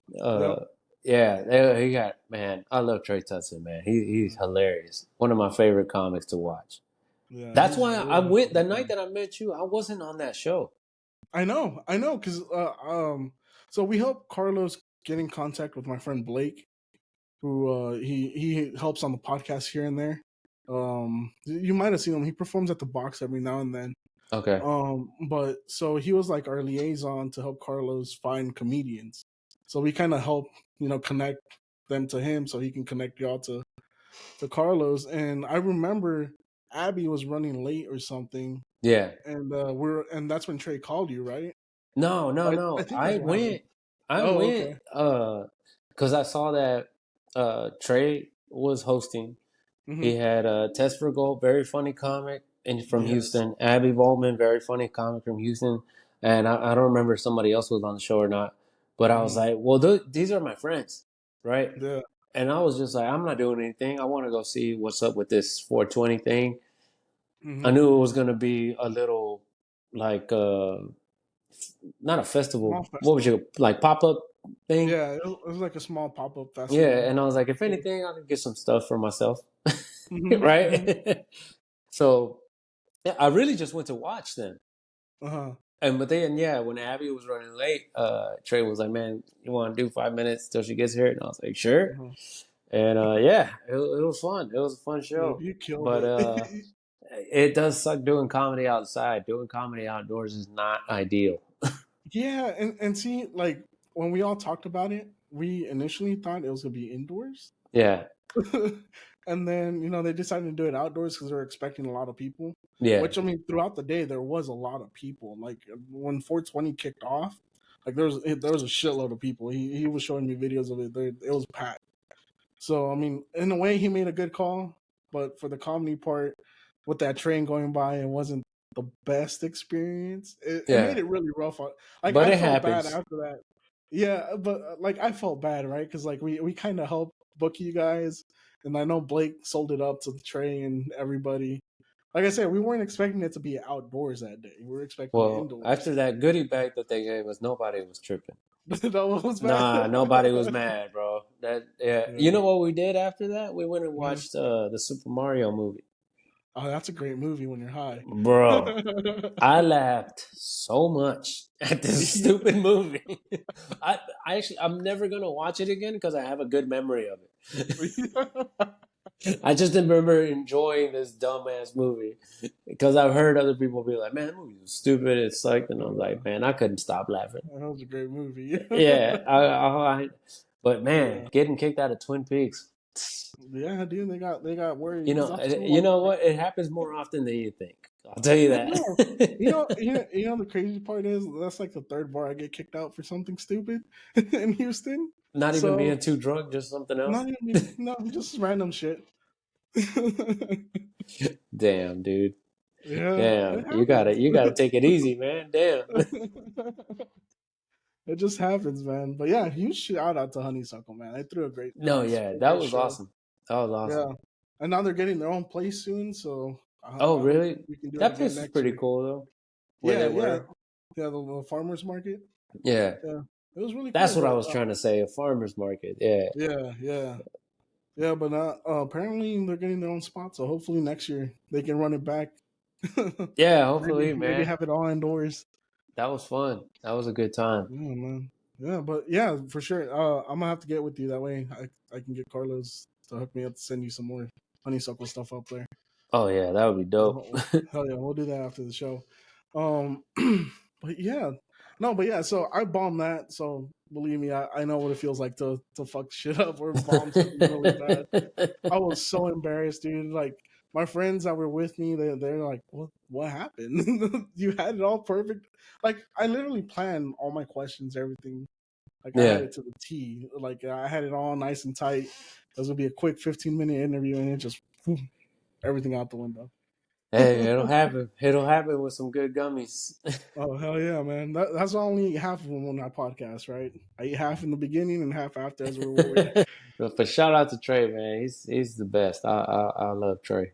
S1: yep,
S2: Yeah, he got man. I love Trey Tutson, man. He's hilarious. One of my favorite comics to watch.
S1: yeah,
S2: That's
S1: he's
S2: why I
S1: really
S2: went the
S1: fucking
S2: night
S1: funny.
S2: that I met you. I wasn't on that show.
S1: I know, because so we helped Carlos get in contact with my friend Blake, who he helps on the podcast here and there. You might have seen him. He performs at the box every now and then.
S2: Okay.
S1: But so he was like our liaison to help Carlos find comedians. So we kind of help, connect them to him so he can connect y'all to Carlos. And I remember Abby was running late or something,
S2: Yeah.
S1: and that's when Trey called you, right?
S2: No, no,
S1: I
S2: no.
S1: think that's what happened.
S2: I
S1: Oh,
S2: went
S1: okay.
S2: because I saw that Trey was hosting.
S1: Hmm.
S2: He had Test for Gold, very funny comic and from
S1: Yes.
S2: Houston. Abby Voltman, very funny comic from Houston. And I don't remember if somebody else was on the show or not. But I was
S1: Hmm.
S2: like, well, these are my friends, right?
S1: Yeah.
S2: And I was just like, I'm not doing anything. I want to go see what's up with this 420 thing. I
S1: Hmm.
S2: knew it was going to be a little like not a festival.
S1: Small
S2: What would
S1: festival.
S2: you like pop up thing?
S1: Yeah, it was like a small pop up
S2: Yeah,
S1: festival.
S2: and I was like, if anything, I could get some stuff for myself,
S1: Hmm. Hmm.
S2: right? So yeah, I really just went to watch them.
S1: Uh-huh.
S2: And but then yeah, when Abby was running late, Trey was like, "Man, you want to do 5 minutes till she gets here?" And I was like, "Sure."
S1: Uh-huh.
S2: And yeah, it was fun. It was a fun
S1: Dude,
S2: show.
S1: you killed
S2: But
S1: it.
S2: it does suck doing comedy outside. Doing comedy outdoors is not ideal.
S1: Yeah, and see, like when we all talked about it, we initially thought it was gonna be indoors.
S2: Yeah,
S1: And then, they decided to do it outdoors because they're expecting a lot of people.
S2: yeah,
S1: Which I mean, throughout the day there was a lot of people. Like when 420 kicked off, like there was a shitload of people. He was showing me videos of it. It was packed. So I mean, in a way, he made a good call. But for the comedy part, with that train going by, it wasn't the best experience. It made
S2: yeah.
S1: it really rough. Like
S2: But
S1: I
S2: it
S1: felt bad
S2: happens.
S1: after that. Yeah, but like I felt bad, right? Because like we kind of helped book you guys, and I know Blake sold it up to the train and everybody. Like I said, we weren't expecting it to be outdoors that day. We were expecting it
S2: Well,
S1: indoors.
S2: after that goodie bag that they gave us, nobody was tripping.
S1: That was bad.
S2: Nah, nobody was mad, bro. That yeah. You
S1: Yeah.
S2: know what we did after that? We went and
S1: Mhm.
S2: watched the Super Mario movie.
S1: Oh, that's a great movie when you're high.
S2: Bro, I laughed so much at this stupid movie. I actually I'm never gonna watch it again because I have a good memory of it. I just remember enjoying this dumbass movie because I've heard other people be like, "Man, that movie was stupid. It sucked," and I'm like, "Man, I couldn't stop laughing."
S1: That was a great movie.
S2: Yeah, but man,
S1: Yeah,
S2: getting kicked out of Twin Peaks,
S1: yeah, dude, they got worried because I'm still
S2: you
S1: like,
S2: know what? It happens more often than you think. I'll tell you
S1: yeah, no,
S2: that.
S1: the crazy part is that's like the third bar I get kicked out for something stupid in Houston.
S2: Not even
S1: So
S2: being too drunk, just something else.
S1: not even no, just random shit.
S2: Damn, dude.
S1: Yeah,
S2: Damn,
S1: it happens.
S2: you gotta take it easy, man. Damn.
S1: It just happens, man. But yeah, huge shout out to Honeysuckle, man. They threw
S2: No, yeah,
S1: a
S2: that
S1: great
S2: was
S1: show.
S2: awesome. That was
S1: Yeah,
S2: awesome.
S1: and now they're getting their own place soon, so
S2: Oh,
S1: I hope
S2: really?
S1: we can do it
S2: That
S1: again
S2: place was
S1: next
S2: pretty
S1: year.
S2: cool though, where
S1: Yeah,
S2: they
S1: yeah,
S2: were.
S1: yeah. The farmers market.
S2: Yeah,
S1: Yeah, it was really
S2: that's
S1: cool.
S2: what I
S1: But
S2: was trying to say. A farmer's market. Yeah,
S1: yeah, yeah, yeah. But apparently they're getting their own spot, so hopefully next year they can run it back.
S2: yeah.
S1: maybe
S2: Hopefully,
S1: maybe
S2: man.
S1: have it all indoors.
S2: That was fun. That was a good time.
S1: Yeah, man. Yeah, but yeah, for sure. I'm gonna have to get with you that way. I can get Carlos to hook me up to send you some more honeysuckle stuff up there.
S2: Oh yeah, that would be dope.
S1: Hell yeah, we'll do that after the show. Um, but yeah, no, but yeah. So I bombed that. So believe me, I know what it feels like to fuck shit up or bomb something really bad. I was so embarrassed, dude. Like my friends that were with me, they're like, what happened? You had it all perfect. Like I literally planned all my questions, everything. Like I had
S2: Yeah.
S1: it to the T. Like I had it all nice and tight. It was gonna be a quick 15-minute interview, and it just everything out the window.
S2: Hey, it'll happen. It'll happen with some good gummies.
S1: Oh hell yeah, man! That's why I only eat half of them on that podcast, right? I eat half in the beginning and half after as a reward.
S2: But shout out to Trey, man. He's the best. I love Trey.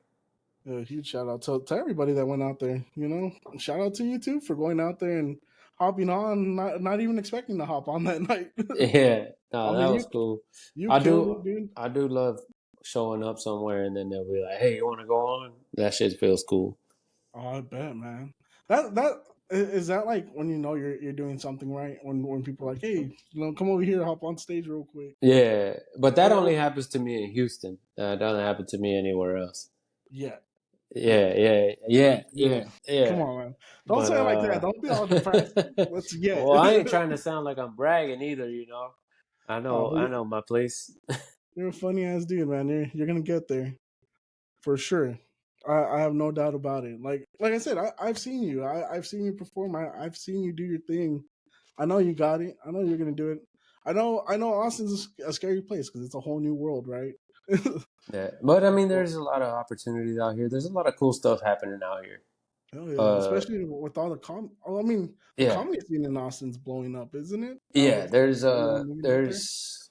S1: Huge shout out to everybody that went out there. You know, shout out to you too for going out there and hopping on, not even expecting to hop on that night.
S2: Yeah,
S1: I
S2: no, that
S1: mean,
S2: was cool.
S1: you
S2: I
S1: killed it,
S2: do
S1: dude.
S2: I do love showing up somewhere and then they'll be like, "Hey, you want to go on?" That shit feels cool.
S1: Oh, I bet, man. Is that like when you know you're doing something right when people are like, hey, come over here, hop on stage real quick.
S2: Yeah, but that
S1: Or
S2: only happens to me in Houston. It doesn't happen to me anywhere else.
S1: yeah, yeah,
S2: Yeah.
S1: come on, man. Don't
S2: But
S1: say it like that. Don't be all depressed. Let's yet.
S2: well, I ain't trying to sound like I'm bragging either, you know.
S1: Oh, but
S2: I know my place.
S1: you're a funny ass dude, man. You're gonna get there for sure. I have no doubt about it. Like I said, I've seen you. I've seen you perform. I've seen you do your thing. I know you got it. I know you're gonna do it. I know Austin's a scary place because it's a whole new world, right?
S2: Yeah, but I mean, there's a lot of opportunities out here. There's a lot of cool stuff happening out here.
S1: Hell yeah,
S2: Uh,
S1: especially with all the oh, I mean, the
S2: yeah,
S1: comedy scene in Austin's blowing up, isn't it? Now
S2: yeah.
S1: with everyone moving out there.
S2: There's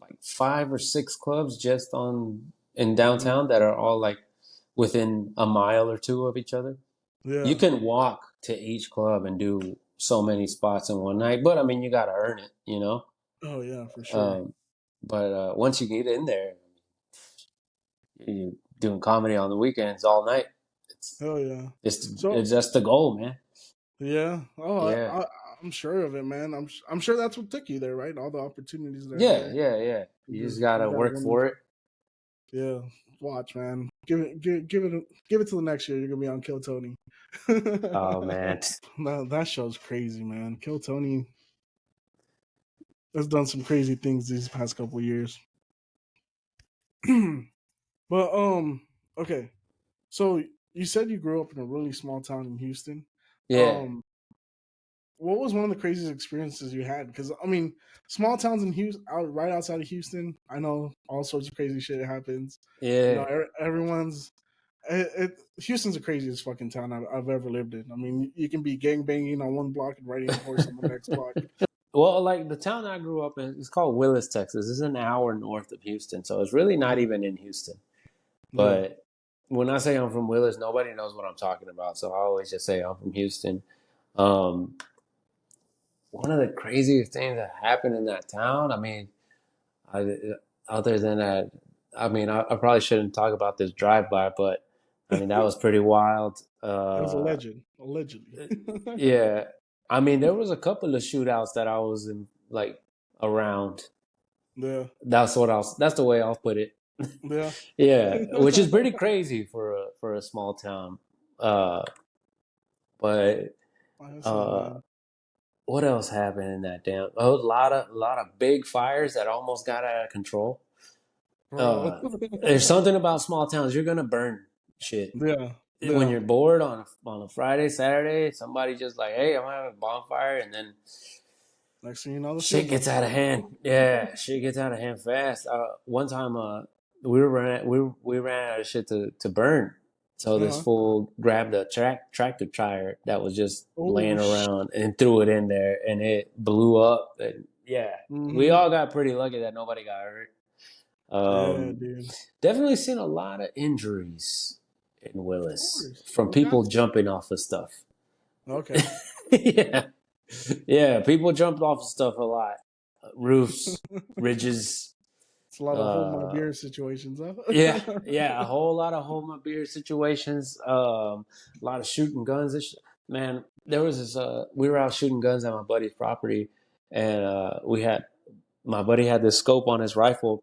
S2: like 5 or 6 clubs just on in
S1: Mhm.
S2: downtown that are all like within a mile or two of each other. You
S1: Yeah.
S2: can walk to each club and do so many spots in one night, but I mean, you got to earn it, you know.
S1: Oh yeah, for sure.
S2: Um, but once you get in there, you doing comedy on the weekends all night. It's
S1: Hell yeah.
S2: it's
S1: So
S2: just the goal, man.
S1: yeah. Oh,
S2: Yeah,
S1: I'm sure of it, man. I'm sure that's what took you there, right? All the opportunities that are
S2: yeah,
S1: there.
S2: yeah, yeah. You just gotta
S1: You gotta
S2: work
S1: run with
S2: for
S1: it.
S2: it.
S1: Yeah. Watch, man. Give it to the next year. You're gonna be on Kill Tony.
S2: Oh man,
S1: That show's crazy, man. Kill Tony has done some crazy things these past couple years. But okay. So you said you grew up in a really small town in Houston.
S2: yeah,
S1: Um, what was one of the craziest experiences you had? Because I mean, small towns in Houston, right outside of Houston, I know all sorts of crazy shit happens. You know,
S2: yeah.
S1: everyone's. Houston's the craziest fucking town I've ever lived in. I mean, you can be gang banging on one block and riding a horse on the next block.
S2: Well, like the town I grew up in, it's called Willis, Texas. It's an hour north of Houston, so it's really not even in Houston.
S1: Yeah,
S2: But when I say I'm from Willis, nobody knows what I'm talking about. So I always just say I'm from Houston. Um, one of the craziest things that happened in that town, I mean, I, other than that, I mean, I probably shouldn't talk about this drive-by, but I mean, that was pretty wild.
S1: it was a legend, allegedly.
S2: Yeah, I mean, there was a couple of shootouts that I was in, like around.
S1: Yeah,
S2: That's the way I'll put it.
S1: yeah.
S2: Yeah, which is pretty crazy for a small town. Uh, but
S1: Like I said,
S2: uh,
S1: man,
S2: what else happened in that damn? Oh, a lot of big fires that almost got out of control.
S1: bro.
S2: Uh, there's something about small towns. You're gonna burn shit
S1: Yeah,
S2: when
S1: yeah.
S2: you're bored on a Friday, Saturday. Somebody just like, hey, I'm having a bonfire, and then
S1: Next thing you know, the
S2: shit
S1: field's on
S2: gets out of
S1: fire.
S2: hand. Yeah, shit gets out of hand fast. One time, we ran out of shit to burn. So
S1: Uh
S2: this
S1: huh.
S2: fool grabbed a tractor tire that was just
S1: Oh
S2: laying
S1: shit.
S2: around and threw it in there, and it blew up. And yeah, we
S1: Mm-hmm.
S2: all got pretty lucky that nobody got hurt.
S1: Yeah,
S2: Um,
S1: dude.
S2: Definitely seen a lot of injuries in
S1: Of
S2: Willis
S1: course.
S2: from
S1: You got
S2: people
S1: to.
S2: jumping off of stuff.
S1: Okay.
S2: Yeah, yeah, people jumped off of stuff a lot. Roofs, ridges.
S1: It's a lot of hold my
S2: Uh,
S1: beer situations, huh?
S2: yeah, a whole lot of hold my beer situations. A lot of shooting guns. Man, there was this. We were out shooting guns at my buddy's property, and my buddy had this scope on his rifle,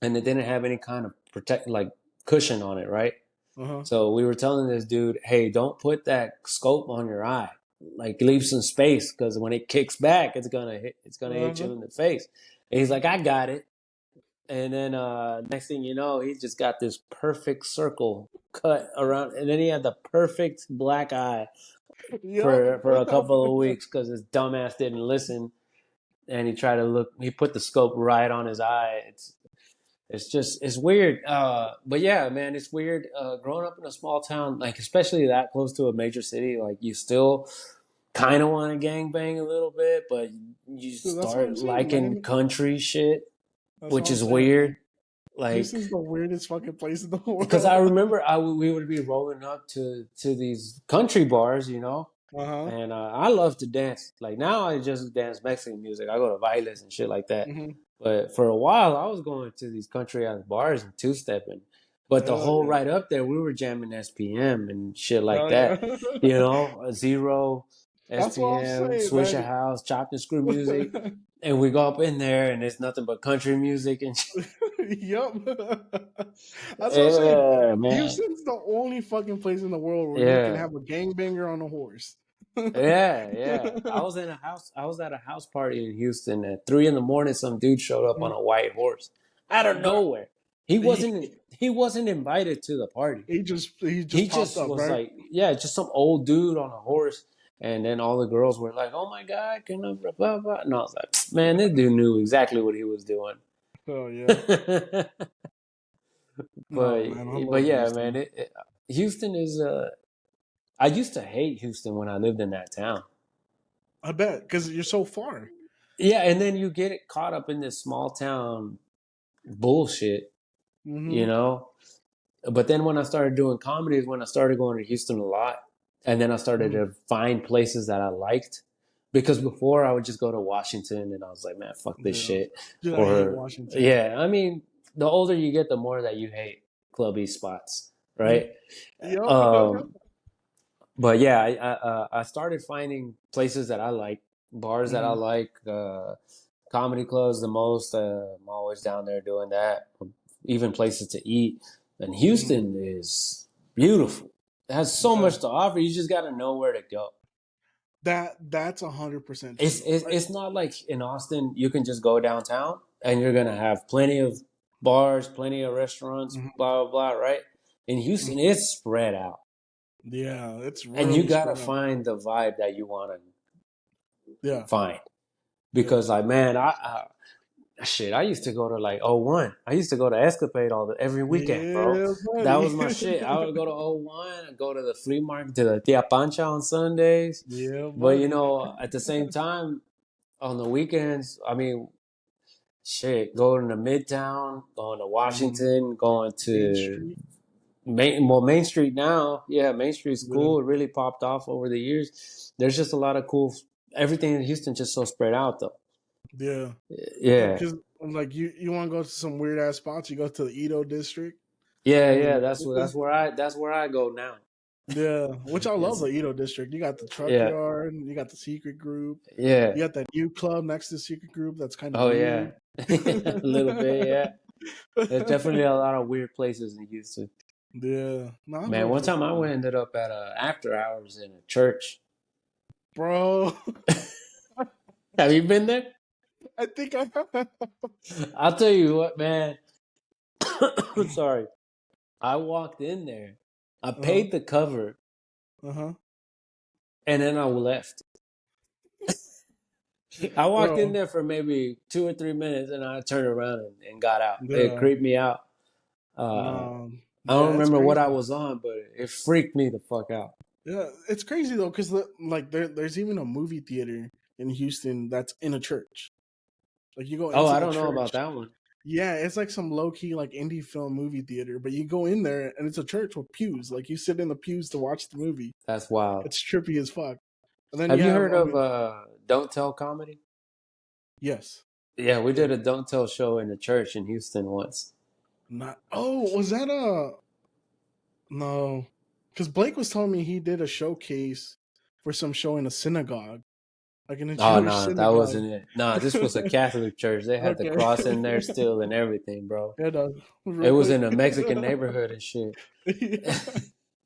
S2: and it didn't have any kind of protect like cushion on it, right?
S1: Uh-huh.
S2: So we were telling this dude, hey, don't put that scope on your eye. Like leave some space because when it kicks back, it's gonna hit
S1: Uh-huh.
S2: you in the face. And he's like, I got it. And then next thing you know, he just got this perfect circle cut around, and then he had the perfect black eye
S1: Yup.
S2: for a couple of weeks because his dumbass didn't listen, and he tried to look. He put the scope right on his eye. It's weird. But yeah, man, it's weird. Growing up in a small town, like especially that close to a major city, like you still kind of want to gangbang a little bit, but you
S1: Dude, that's what I'm
S2: start
S1: saying,
S2: liking
S1: man.
S2: country shit,
S1: That's what
S2: which
S1: I'm
S2: is
S1: saying, man.
S2: weird. Like,
S1: Houston's the weirdest fucking place in the
S2: because I
S1: world.
S2: remember we would be rolling up to these country bars, you know,
S1: Uh-huh.
S2: and I love to dance. Like now, I just dance Mexican music. I go to bailes and shit like that.
S1: Mm-hmm.
S2: But for a while, I was going to these country ass bars and two stepping. But the
S1: Hell
S2: whole
S1: yeah.
S2: ride up there, we were jamming SPM and shit like
S1: Hell yeah.
S2: that. You know, a Zero,
S1: That's what I'm
S2: SPM,
S1: saying,
S2: Swisher
S1: man.
S2: House, chopped and screw music. And we go up in there and it's nothing but country music and
S1: Yup. That's what I'm saying.
S2: yeah, man.
S1: Houston's the only fucking place in the world where you can
S2: Yeah.
S1: have a gangbanger on a horse.
S2: Yeah, yeah. I was in a house. I was at a house party in Houston at 3 in the morning. Some dude showed up on a white horse out of
S1: Bro,
S2: nowhere. He
S1: he,
S2: wasn't. He wasn't invited to the party.
S1: he just
S2: He
S1: popped
S2: just
S1: up,
S2: was
S1: right?
S2: like, yeah, just some old dude on a horse. And then all the girls were like, "Oh my god, can I?" Blah, blah, blah. And I was like, "Man, this dude knew exactly what he was doing."
S1: Oh yeah.
S2: but
S1: No man, I
S2: but
S1: love
S2: yeah, man,
S1: Houston.
S2: Houston is. I used to hate Houston when I lived in that town.
S1: I bet because you're so far.
S2: Yeah, and then you get it caught up in this small town bullshit, you
S1: Mm-hmm.
S2: know. But then when I started doing comedy is when I started going to Houston a lot, and then I started
S1: Mm-hmm.
S2: to find places that I liked. Because before I would just go to Washington, and I was like, man, fuck this
S1: Yeah.
S2: shit.
S1: Dude, I hate
S2: Or
S1: Washington.
S2: yeah, I mean, the older you get, the more that you hate clubby spots, right?
S1: Yup.
S2: Um, but yeah, I started finding places that I like, bars that I
S1: Mm-hmm.
S2: like, comedy clubs the most. I'm always down there doing that. Even places to eat. And
S1: Mm-hmm.
S2: Houston is beautiful. It has so
S1: Yeah.
S2: much to offer. You just got to know where to go.
S1: That's 100%
S2: It's,
S1: true.
S2: it's it's not like in Austin you can just go downtown and you're gonna have plenty of bars, plenty of restaurants,
S1: Mhm,
S2: blah blah blah. Right? In Houston,
S1: mhm.
S2: it's spread out,
S1: Yeah, it's
S2: and you
S1: really
S2: gotta
S1: spread out.
S2: find the vibe that you want to
S1: Yeah,
S2: find.
S1: yeah.
S2: Because like man, shit, I used to go to like '01. I used to go to Escapade every weekend, bro.
S1: Yeah,
S2: That
S1: buddy.
S2: was my shit. I would go to '01, I'd go to the flea market, to the Tia Pancha on Sundays.
S1: Yeah,
S2: But you
S1: buddy.
S2: know, at the same time, on the weekends, I mean, shit, going to Midtown, going to
S1: Mhm.
S2: Washington, going
S1: Main
S2: to
S1: Street.
S2: Main Street now. Yeah, Main Street's
S1: Yeah,
S2: cool. It really popped off over the years. There's just a lot of cool. Everything in Houston just so spread out though.
S1: yeah.
S2: Yeah.
S1: Because like you want to go to some weird ass spots, you go to the Edo district.
S2: Yeah,
S1: I
S2: yeah,
S1: mean,
S2: that's where I go now.
S1: yeah, which I love
S2: It's
S1: the Edo district. You got the truck
S2: yeah,
S1: yard, you got the secret group,
S2: yeah.
S1: you got that new club next to the secret group that's kind of
S2: Oh yeah,
S1: weird.
S2: a little bit. Yeah, there's definitely a lot of weird places in Houston.
S1: Yeah, no, I
S2: Man,
S1: love
S2: one time I
S1: Houston,
S2: ended up at a after hours in a church.
S1: bro.
S2: Have you been there?
S1: I think I have.
S2: I'll tell you what, man. Sorry, I walked in there. I
S1: Uh-huh.
S2: paid the cover,
S1: Uh-huh.
S2: and then I left. I walked in
S1: Bro.
S2: there for maybe 2 or 3 minutes, and I turned around and got out. It
S1: Yeah.
S2: creeped me out.
S1: No.
S2: I don't
S1: Yeah, it's
S2: remember what I
S1: crazy.
S2: was on, but it freaked me the fuck out.
S1: Yeah, it's crazy though, because like there's even a movie theater in Houston that's in a church. Like you go
S2: Oh,
S1: into
S2: I
S1: the
S2: don't know about
S1: church.
S2: that one.
S1: Yeah, it's like some low key like indie film movie theater, but you go in there and it's a church with pews. Like you sit in the pews to watch the movie.
S2: That's wild.
S1: It's trippy as fuck. And then
S2: Have
S1: you
S2: you
S1: have,
S2: heard
S1: I
S2: of
S1: mean,
S2: Don't Tell Comedy?
S1: yes,
S2: Yeah, we
S1: yeah,
S2: did a Don't Tell show in a church in Houston once.
S1: not. Oh, was that a no? Because Blake was telling me he did a showcase for some show in a synagogue. like in a
S2: Oh
S1: Jewish
S2: no, that
S1: synagogue.
S2: wasn't it. Nah, this was a Catholic church. They had the
S1: Okay.
S2: cross in there still and everything, bro.
S1: Yeah, no,
S2: It
S1: real
S2: was
S1: quick.
S2: in a Mexican neighborhood and shit.
S1: Yeah.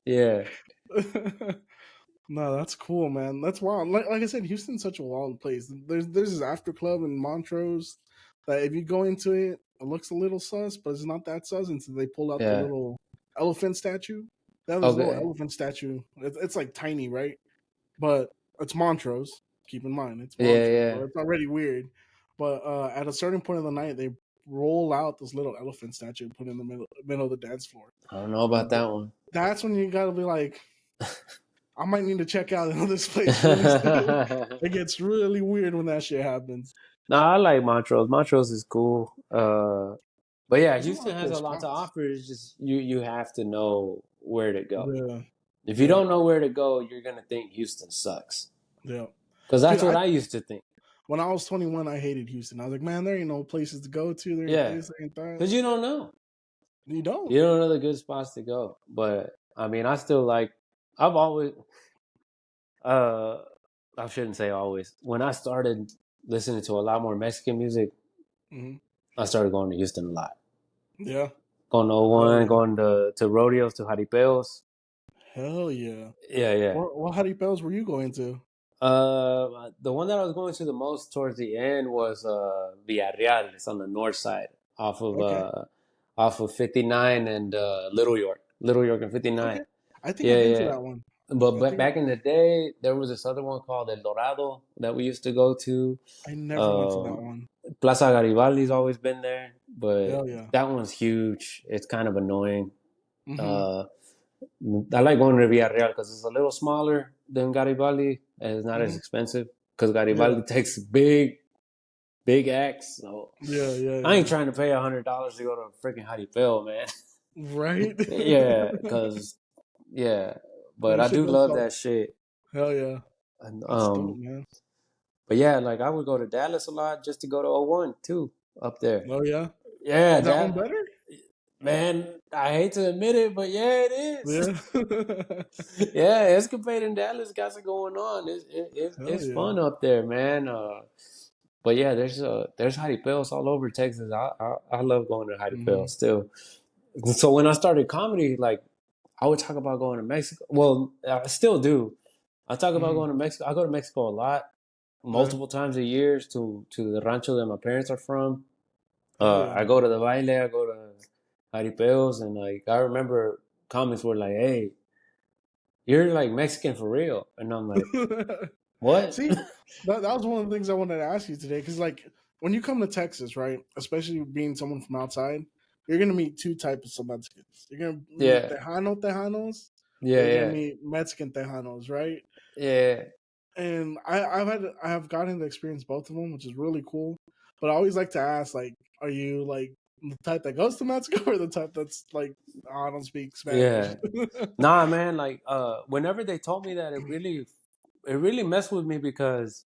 S2: Yeah.
S1: No, that's cool, man. That's wild. Like I said, Houston's such a wild place. There's this after club in Montrose that if you go into it, it looks a little sus, but it's not that sus until they pull out the
S2: Yeah.
S1: little elephant statue. They have this little
S2: Okay.
S1: elephant statue. It's like tiny, right? But it's Montrose. Keep in mind, it's
S2: Yeah,
S1: Montrose,
S2: yeah.
S1: so it's already weird. But at a certain point of the night, they roll out this little elephant statue and put it in the middle of the dance floor.
S2: I don't know about that one.
S1: That's when you gotta be like, I might need to check out this place really soon. It gets really weird when that shit happens.
S2: No, I like Montrose. Montrose is cool. But yeah,
S1: There's a lot
S2: Houston
S1: of
S2: has
S1: cool
S2: a lot to
S1: spots.
S2: offer. It's just you have to know where to go.
S1: Yeah,
S2: If you
S1: yeah,
S2: don't know where to go, you're gonna think Houston sucks.
S1: yeah.
S2: Because
S1: Dude,
S2: that's what I used to think.
S1: when I was 21, I hated Houston. I was like, man, there ain't no places to go to. There ain't
S2: Yeah,
S1: this, there ain't that.
S2: because you don't know.
S1: You don't.
S2: You don't know the good spots to go. But I mean, I still like. I've always. Uh, I shouldn't say always. When I started listening to a lot more Mexican music,
S1: Hmm.
S2: I started going to Houston a lot.
S1: Yeah.
S2: Going to
S1: Hell
S2: O1,
S1: yeah.
S2: going to rodeos, to jaripeos.
S1: Hell yeah.
S2: Yeah, yeah.
S1: What Haripels were you going to?
S2: The one that I was going to the most towards the end was Villarreal. It's on the north side,
S1: Okay.
S2: off of 59 and Little York and
S1: Okay.
S2: 59.
S1: I think I've
S2: Yeah,
S1: been to
S2: yeah.
S1: that one.
S2: But
S1: I think
S2: back in the day, there was this other one called El Dorado that we used to go to.
S1: I never went to that
S2: Um,
S1: one.
S2: Plaza Garibaldi's always been there, but
S1: Hell yeah.
S2: that one's huge. It's kind of annoying.
S1: Hmm.
S2: Uh, I like going to Villarreal because it's a little smaller than Garibaldi and it's not as
S1: Hmm.
S2: expensive because
S1: Yeah.
S2: Garibaldi takes big acts. So
S1: Yeah. Yeah.
S2: I ain't
S1: Yeah.
S2: trying to pay $100 to go to a freaking Jaripeo, man.
S1: Right.
S2: Yeah, because yeah, but
S1: That
S2: I
S1: shit
S2: do
S1: does
S2: love
S1: suck.
S2: that shit.
S1: Hell yeah.
S2: And
S1: That's dope, man.
S2: but yeah, like I would go to Dallas a lot just to go to O1 too up there.
S1: Oh yeah.
S2: Yeah,
S1: Is that one
S2: that
S1: better?
S2: man, I hate to admit it, but yeah, it is.
S1: Yeah.
S2: Yeah, Escapade in Dallas got it going on.
S1: Hell
S2: It's
S1: yeah.
S2: fun up there, man. But yeah, there's jaripeos all over Texas. I love going to
S1: Hmm.
S2: jaripeos still. So when I started comedy, like I would talk about going to Mexico. Well, I still do. I talk about
S1: Hmm.
S2: going to Mexico. I go to Mexico a lot,
S1: Yeah.
S2: multiple times a year to the rancho that my parents are from.
S1: Hell yeah.
S2: I go to the baile, I go to jaripeos, and like I remember comments were like, "Hey, you're like Mexican for real," and I'm like, "What?"
S1: See, that was one of the things I wanted to ask you today. Because, like, when you come to Texas, right, especially being someone from outside, you're going to meet two types of Mexicans. You're going to meet
S2: Yeah,
S1: Tejanos, or
S2: yeah,
S1: you're going to
S2: yeah,
S1: meet Mexican Tejanos, right?
S2: yeah,
S1: And I have gotten to experience both of them, which is really cool. But I always like to ask, like, are you like the type that goes to Mexico or the type that's like, oh, I don't speak Spanish?
S2: yeah. Nah, man. Like, whenever they told me that, it really messed with me because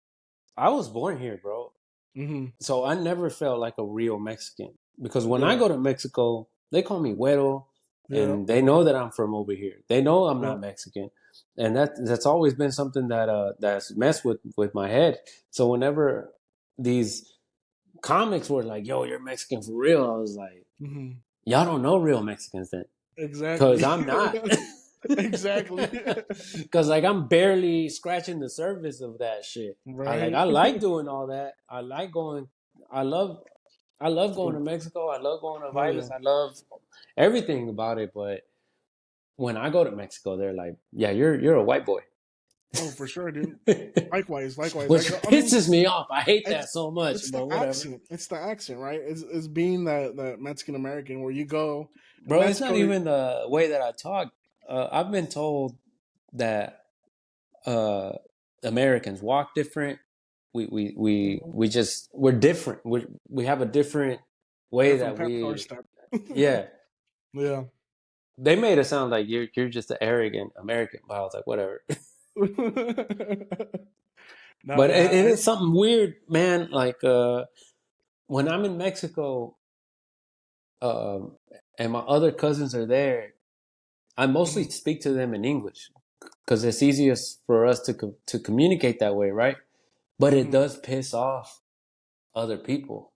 S2: I was born here, bro.
S1: Hmm.
S2: So I never felt like a real Mexican because when I
S1: Yeah,
S2: go to Mexico, they call me güero,
S1: yeah,
S2: and they know that I'm from over here. They know I'm
S1: yeah.
S2: not Mexican, and that's always been something that's messed with my head. So whenever these comics were like, "Yo, you're Mexican for real," I was like,
S1: Hmm.
S2: "Y'all don't know real Mexicans then, because
S1: Exactly.
S2: I'm not."
S1: Exactly.
S2: Because like I'm barely scratching the surface of that shit.
S1: Right.
S2: I like doing all that. I like going. I love I love going to Mexico. I love going to
S1: Hell yeah.
S2: Vilas. I love everything about it. But when I go to Mexico, they're like, "Yeah, you're a white boy,"
S1: Oh, for sure, dude. Likewise, likewise.
S2: which
S1: I mean,
S2: pisses me off. I hate that
S1: it's
S2: so much.
S1: it's the
S2: But whatever,
S1: accent. It's the accent, right? It's being that Mexican American where you go in
S2: bro. It's not
S1: Mexico.
S2: even the way that I talk. I've been told that uh, Americans walk different. We're different. We have a different way
S1: Different
S2: that
S1: pepper
S2: we.
S1: step.
S2: Yeah,
S1: Yeah.
S2: they made it sound like you're just an arrogant American. But I was like, whatever.
S1: No,
S2: But
S1: yeah,
S2: it is something weird, man. Like when I'm in Mexico, um, and my other cousins are there, I mostly
S1: mhm,
S2: speak to them in English because it's easiest for us to communicate that way, right? But it does piss off other people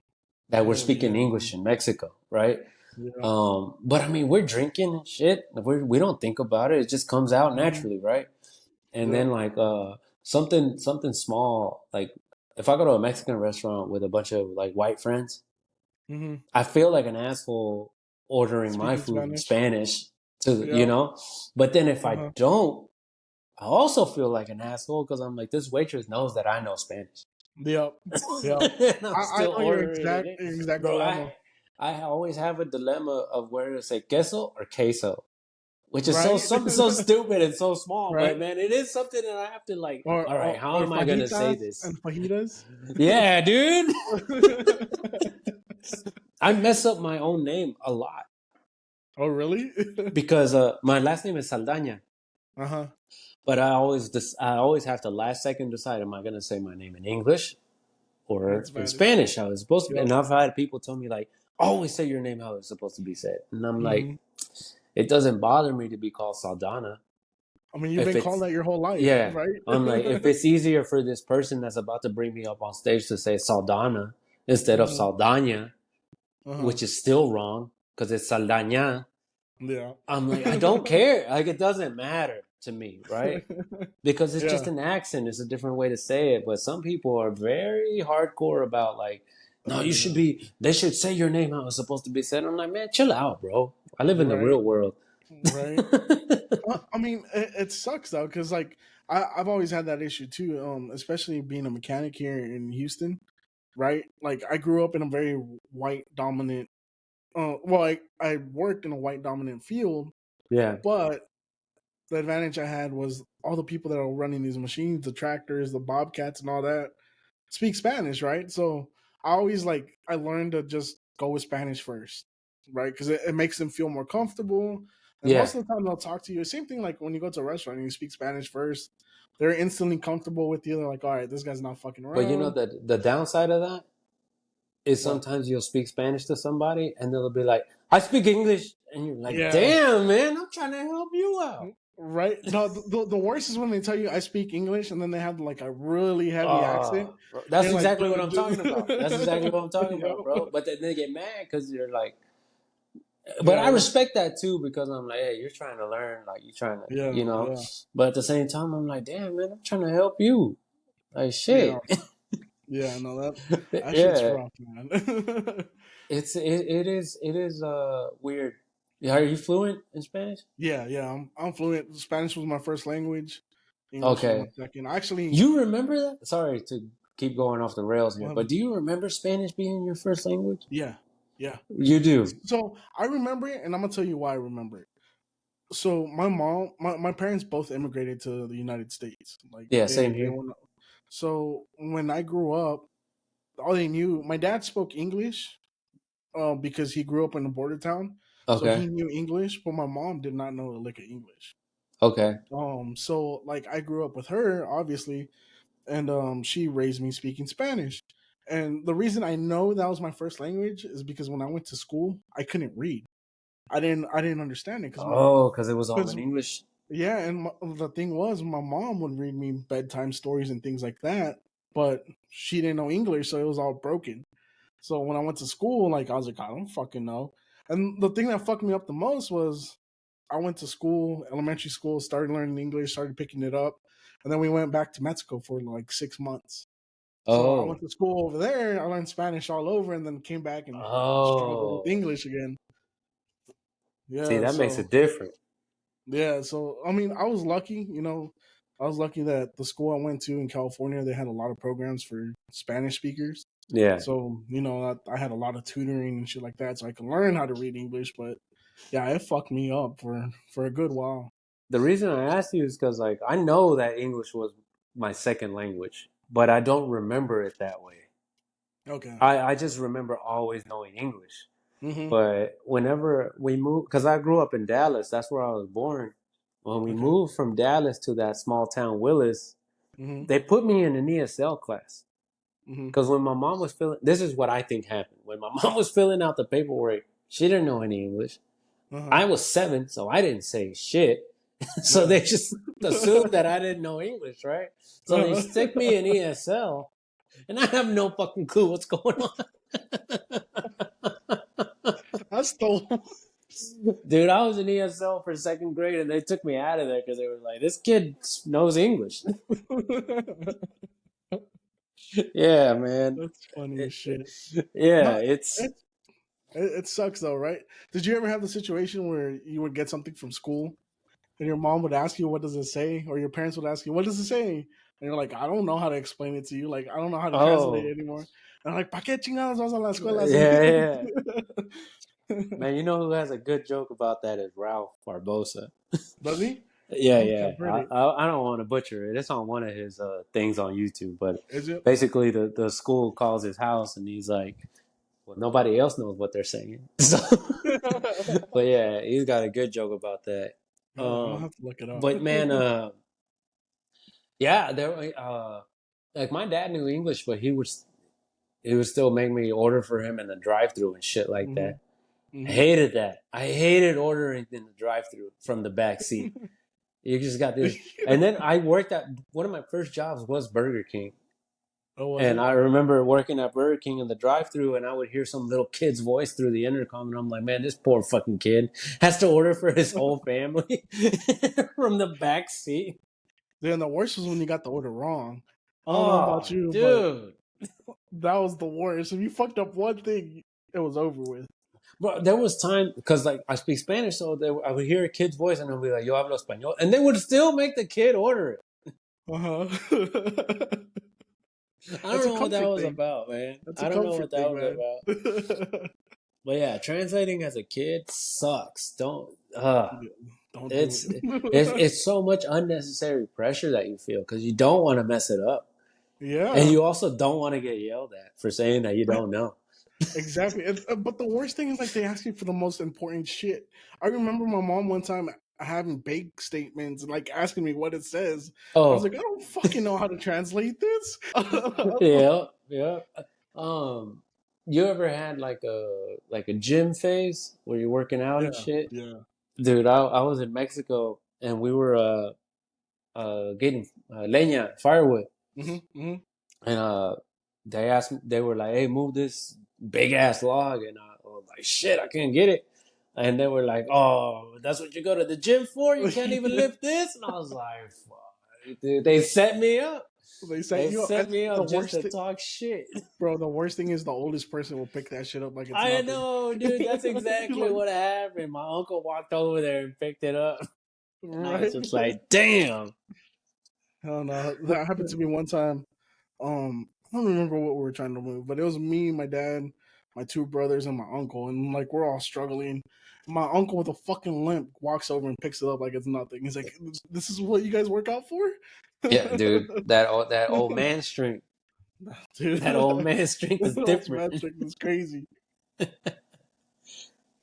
S2: that we're
S1: Oh
S2: speaking
S1: yeah.
S2: English in Mexico, right?
S1: Yeah.
S2: But I mean, we're drinking and shit. We don't think about it. It just comes out
S1: Mm-hmm.
S2: naturally, right? And
S1: Yeah.
S2: then like something small, like if I go to a Mexican restaurant with a bunch of like white friends,
S1: Mm-hmm.
S2: I feel like an asshole ordering my
S1: Speaking
S2: food in
S1: Spanish.
S2: Spanish to,
S1: Yeah.
S2: But then if I
S1: Uh-huh.
S2: don't, I also feel like an asshole because I'm like, this waitress knows that I know Spanish.
S1: Yep. Yep.
S2: And I'm
S1: I
S2: still
S1: know your
S2: ordering it
S1: exact
S2: in.
S1: your exact
S2: Bro,
S1: dilemma.
S2: I always have a dilemma of whether to say queso or queso, which is
S1: Right?
S2: something so stupid and so small,
S1: Right?
S2: but man, it is something that I have to like,
S1: Or,
S2: all right,
S1: or
S2: how
S1: or
S2: am I gonna say
S1: fajitas
S2: this?
S1: and fajitas.
S2: Yeah, dude. I mess up my own name a lot
S1: Oh really?
S2: because my last name is Saldana.
S1: Uh-huh.
S2: But I always have to last second decide, am I gonna say my name in English
S1: In
S2: or in
S1: Spanish.
S2: Spanish how it's supposed to be?
S1: Yep.
S2: And I've had people tell me like, always say your name how it's supposed to be said. And I'm like,
S1: Mm-hmm.
S2: it doesn't bother me to be called Saldana.
S1: I mean, you've
S2: If
S1: been called
S2: it's
S1: that your whole life,
S2: Yeah,
S1: right?
S2: I'm like, if it's easier for this person that's about to bring me up on stage to say Saldana instead of
S1: Mm-hmm.
S2: Saldana,
S1: Uh-huh.
S2: which is still wrong because it's Saldana,
S1: Yeah.
S2: I'm like, I don't care. Like, it doesn't matter to me, right? Because it's just
S1: Yeah.
S2: an accent. It's a different way to say it. But some people are very hardcore about like, no,
S1: Oh yeah.
S2: they should say your name how it's supposed to be said. I'm like, man, chill out, bro. I live in the
S1: Right.
S2: real world.
S1: Right. I mean, it sucks though, because like I've always had that issue too. Especially being a mechanic here in Houston, right? Like I grew up in a very white dominant. Well, I worked in a white dominant field,
S2: Yeah,
S1: but the advantage I had was all the people that are running these machines, the tractors, the bobcats, and all that speak Spanish, right? So I learned to just go with Spanish first, right? Because it makes them feel more comfortable. And
S2: yeah.
S1: most of the time they'll talk to you. Same thing like when you go to a restaurant and you speak Spanish first, they're instantly comfortable with you. They're like, all right, this guy's not fucking
S2: But you know
S1: around.
S2: that the downside of that is
S1: What?
S2: sometimes you'll speak Spanish to somebody and they'll be like, I speak English. And you're like,
S1: Yeah.
S2: damn, man, I'm trying to help you out.
S1: Right? No, the worst is when they tell you I speak English and then they have like a really heavy accent.
S2: Bro,
S1: And
S2: that's
S1: you're like,
S2: exactly what
S1: bro,
S2: I'm talking about. That's exactly what I'm talking about,
S1: yep.
S2: bro. But then they get mad because you're like, but I
S1: Yeah,
S2: respect that too because I'm like, hey, you're trying to learn, like you're trying to,
S1: yeah, yeah,
S2: But at the same time, I'm like, damn, man, I'm trying to help you. Like
S1: yeah,
S2: shit.
S1: yeah. No, that shit's
S2: Yeah,
S1: rough, man.
S2: it is weird. Are you fluent in Spanish?
S1: Yeah, yeah. I'm fluent. Spanish was my first language. English was my
S2: Okay.
S1: second. Actually,
S2: You remember that? Sorry to keep going off the rails here, but
S1: um,
S2: do you remember Spanish being your first language?
S1: yeah, yeah.
S2: You do.
S1: So I remember it, and I'm gonna tell you why I remember it. So my parents both immigrated to the United States. Like
S2: Yeah,
S1: they
S2: same
S1: they
S2: here.
S1: went. So when I grew up, all they knew. My dad spoke English, because he grew up in a border town, so he
S2: Okay.
S1: knew English. But my mom did not know a lick of English.
S2: Okay.
S1: So like I grew up with her, obviously, and she raised me speaking Spanish. And the reason I know that was my first language is because when I went to school, I couldn't read. I didn't understand it
S2: Oh, because it was all
S1: because
S2: in English.
S1: yeah, and the thing was, my mom would read me bedtime stories and things like that, but she didn't know English, so it was all broken. So when I went to school, like I was like, I don't fucking know. And the thing that fucked me up the most was I went to school, elementary school, started learning English, started picking it up, and then we went back to Mexico for like 6 months. So I went
S2: Oh.
S1: to school over there, I learned Spanish all over, and then came back and struggled with
S2: Oh.
S1: English again.
S2: See,
S1: Yeah,
S2: that makes
S1: so
S2: it different.
S1: yeah, so I mean, I was lucky, I was lucky that the school I went to in California, they had a lot of programs for Spanish speakers.
S2: Yeah.
S1: So, I had a lot of tutoring and shit like that, so I could learn how to read English. But yeah, it fucked me up for a good while.
S2: The reason I asked you is because, like, I know that English was my second language, but I don't remember it that way.
S1: Okay.
S2: I just remember always knowing English.
S1: Mm-hmm.
S2: But whenever we moved, because I grew up in Dallas, that's where I was born. When we
S1: Okay.
S2: moved from Dallas to that small town Willis,
S1: Mm-hmm.
S2: they put me in an ESL class.
S1: Mm-hmm.
S2: Because when my mom was this is what I think happened. When my mom was filling out the paperwork, she didn't know any English.
S1: Uh-huh.
S2: I was 7, so I didn't say shit. So
S1: Yeah.
S2: they just assumed that I didn't know English, right? So they stick me in ESL, and I have no fucking clue what's going on.
S1: That's the
S2: Dude, I was in ESL for second grade, and they took me out of there because they were like, "This kid knows English." Yeah, man.
S1: That's funny as shit.
S2: Yeah,
S1: No,
S2: it's
S1: it sucks though, right? Did you ever have the situation where you would get something from school and your mom would ask you, "What does it say?" or your parents would ask you, "What does it say?" and you're like, "I don't know how to explain it to you. Like, I don't know how to translate
S2: oh
S1: it anymore." And I'm like, "¿Pa qué chingados vas a la escuela así?"
S2: yeah, yeah. Man, you know who has a good joke about that is Ralph Barbosa.
S1: Does he? I
S2: Yeah,
S1: don't think
S2: yeah.
S1: I've heard it.
S2: I don't want to butcher it. It's on one of his things on YouTube, but
S1: Is it?
S2: basically the school calls his house and he's like, well, nobody else knows what they're saying. So, but yeah, he's got a good joke about that.
S1: Oh, I'm gonna have to look it up.
S2: But man, yeah, like my dad knew English, but he would still make me order for him in the drive-through and shit like
S1: hmm
S2: that. I
S1: hmm
S2: hated that. I hated ordering in the drive-through from the back seat. You just got this. And then I worked at one of my first jobs was Burger King.
S1: Oh, was
S2: And
S1: it?
S2: I remember working at Burger King in the drive-through, and I would hear some little kid's voice through the intercom, and I'm like, "Man, this poor fucking kid has to order for his whole family from the back seat."
S1: Then the worst was when you got the order wrong. I don't know about
S2: Oh,
S1: you, but
S2: dude,
S1: that was the worst. If you fucked up one thing, it was over with.
S2: bro, there was time because like I speak Spanish, so I would hear a kid's voice, and I'd be like, "Yo hablo español," and they would still make the kid order it.
S1: Uh-huh.
S2: I don't
S1: That's a
S2: know what that
S1: comfort
S2: was
S1: thing.
S2: about, man.
S1: That's a
S2: I don't know
S1: comfort
S2: what that
S1: thing,
S2: was about.
S1: man.
S2: But yeah, translating as a kid sucks. Don't.
S1: Yeah, don't do
S2: It's
S1: it.
S2: it's so much unnecessary pressure that you feel because you don't want to mess it up, and
S1: Yeah,
S2: you also don't want to get yelled at for saying that you don't know.
S1: exactly. But the worst thing is like they ask you for the most important shit. I remember my mom one time having bank statements and like asking me what it says. I was like,
S2: Oh,
S1: I don't fucking know how to translate this.
S2: yeah, yeah. Um, you ever had like a gym phase where you're working out and
S1: Yeah,
S2: shit?
S1: yeah.
S2: Dude, I was in Mexico and we were getting leña firewood,
S1: hmm hmm
S2: and they were like, "Hey, move this big ass log," and I was like, "Shit, I can't get it." And they were like, "Oh, that's what you go to the gym for? You can't even lift this?" And I was like, "Fuck, dude, they set me up.
S1: They set
S2: They
S1: you up.
S2: set
S1: And
S2: me
S1: the
S2: up just
S1: worst
S2: to
S1: thing,
S2: talk shit."
S1: bro. The worst thing is the oldest person will pick that shit up like it's
S2: I
S1: nothing.
S2: know, dude. That's
S1: You're
S2: exactly
S1: like,
S2: what happened. My uncle walked over there and picked it up, and I was
S1: right?
S2: just like, "Damn."
S1: Hell no. That happened to me one time. I don't remember what we were trying to move, but it was me, my dad, my two brothers, and my uncle, and like we're all struggling. My uncle with a fucking limp walks over and picks it up like it's nothing. He's like, "This is what you guys work out for?"
S2: Yeah, dude. That old man strength.
S1: Dude,
S2: That old man strength is
S1: old
S2: different.
S1: man trick is crazy.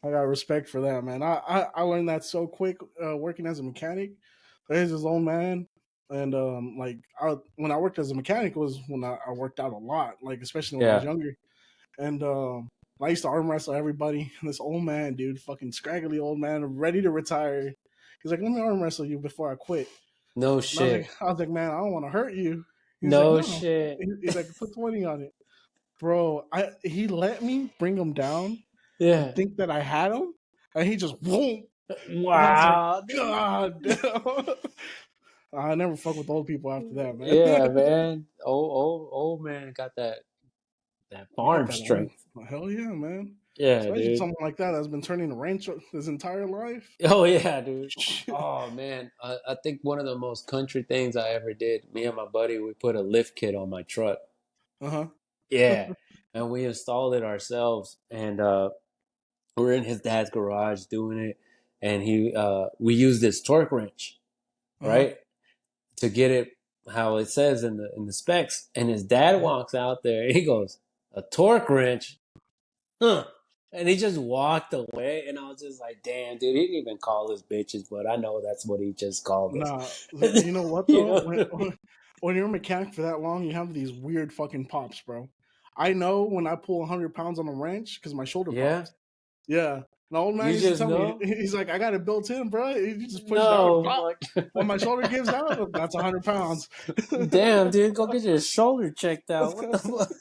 S1: I got respect for that, man. I learned that so quick working as a mechanic. There's this old man, and when I worked as a mechanic was when I worked out a lot, like especially when I was
S2: Yeah.
S1: younger. And I used to arm wrestle everybody. And this old man, dude, fucking scraggly old man, ready to retire. He's like, "Let me arm wrestle you before I quit."
S2: No
S1: And
S2: shit.
S1: I was like, "Man, I don't want to hurt you." He's like,
S2: No
S1: "No."
S2: shit.
S1: He's like, "Put 20 on it, bro." He let me bring him down and
S2: Yeah.
S1: think that I had him, and he just whoop. And I was like,
S2: Wow, dude.
S1: "God damn." I never fuck with old people after that, man.
S2: Yeah, man. Old man got that
S1: They got
S2: farm
S1: that on.
S2: strength.
S1: Hell yeah, man.
S2: Yeah,
S1: Especially
S2: dude.
S1: someone like that that's been turning the ranch his entire life.
S2: Oh yeah, dude. Oh man, I think one of the most country things I ever did. Me and my buddy, we put a lift kit on my truck.
S1: Uh
S2: Yeah,
S1: huh.
S2: and we installed it ourselves, and we're in his dad's garage doing it, and we used this torque wrench,
S1: Uh huh.
S2: right, to get it how it says in the specs. And his dad walks out there, and he goes, "A torque wrench, huh?" And he just walked away, and I was just like, "Damn, dude, he didn't even call us bitches, but I know that's what he just called us."
S1: Nah, you know what
S2: You
S1: though?
S2: know?
S1: When you're a mechanic for that long, you have these weird fucking pops, bro. I know when I pull 100 pounds on a wrench because my shoulder
S2: Yeah.
S1: pops. Yeah, An old man
S2: You
S1: used to
S2: just
S1: tell me,
S2: know?
S1: he's like, I got it built in, bro. You just push down,
S2: No,
S1: blah.
S2: fuck.
S1: When my shoulder gives out, that's 100 pounds.
S2: Damn, dude, go get your shoulder checked out. What the fuck?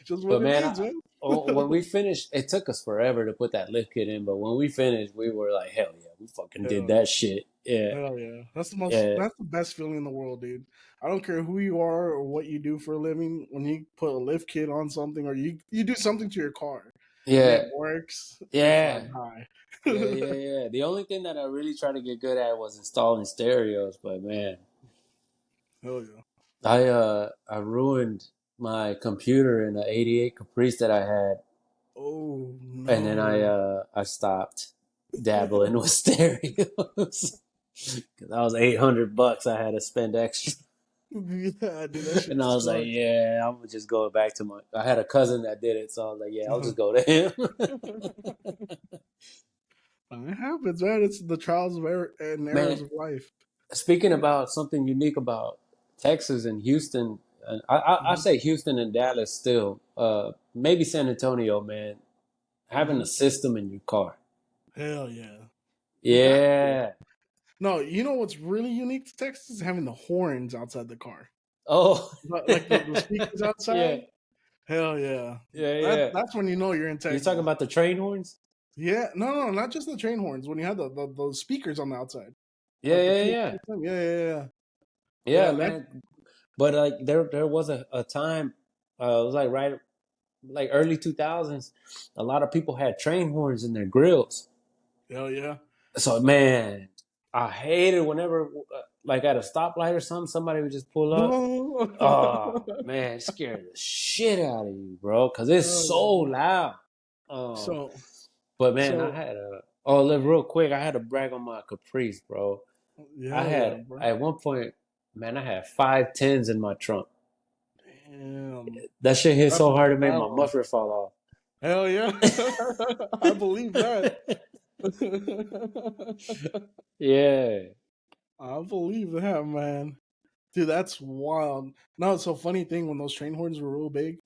S1: Just what
S2: But
S1: it
S2: man,
S1: is, man.
S2: when we finished, it took us forever to put that lift kit in. But when we finished, we were like, hell yeah, we fucking did
S1: Hell
S2: that
S1: yeah.
S2: shit. Yeah,
S1: Hell yeah.
S2: yeah,
S1: That's the best feeling in the world, dude. I don't care who you are or what you do for a living. When you put a lift kit on something or you do something to your car and it
S2: yeah,
S1: works, you're
S2: yeah,
S1: flying high.
S2: yeah. The only thing that I really tried to get good at was installing stereos. But man,
S1: Hell yeah.
S2: I ruined my computer in an '88 Caprice that I had,
S1: Oh
S2: and then
S1: no.
S2: I stopped dabbling with stereos. Cause that was $800 I had to spend extra.
S1: Yeah, dude, that shit
S2: And I was like,
S1: sucks.
S2: yeah, I'm gonna just go back to my. I had a cousin that did it, so I was like, yeah, I'll
S1: Uh-huh.
S2: just go to him.
S1: It happens, man. It's the trials of and
S2: Man,
S1: errors of life.
S2: speaking about something unique about Texas and Houston, and I
S1: Hmm.
S2: say Houston and Dallas still, maybe San Antonio, man, having a
S1: Hmm.
S2: system in your car.
S1: Hell yeah. You got to.
S2: Yeah.
S1: No, you know what's really unique to Texas is having the horns outside the car.
S2: Oh.
S1: Like the speakers
S2: Yeah.
S1: outside. Hell yeah.
S2: Yeah. Yeah.
S1: That's when you know you're in
S2: You talking
S1: Texas.
S2: about the train horns?
S1: Yeah, no, not just the train horns. When you have the speakers on the outside,
S2: Yeah.
S1: like the
S2: Yeah.
S1: full
S2: Yeah.
S1: system. Yeah.
S2: Yeah,
S1: Yeah. That.
S2: man. But like there was a time, it was like right like early 2000s, a lot of people had train horns in their grills.
S1: Hell yeah.
S2: So man, I hated whenever like at a stoplight or something, somebody would just pull up.
S1: Hell
S2: Oh man, it scared the shit out of you, bro, because it's so
S1: yeah.
S2: loud. Um,
S1: So
S2: but man, I
S1: so
S2: had a oh, look, real quick, I had to brag on my Caprice, bro. I
S1: hell yeah,
S2: had
S1: bro.
S2: at one point, man, I had 510s in my trunk.
S1: Damn.
S2: That shit hit
S1: That's
S2: so
S1: a
S2: hard it made my
S1: power.
S2: muffler fall
S1: Hell yeah. I believe that.
S2: off. Yeah,
S1: I believe that, man. Dude, that's wild. No, it's a funny thing when those train horns were real big.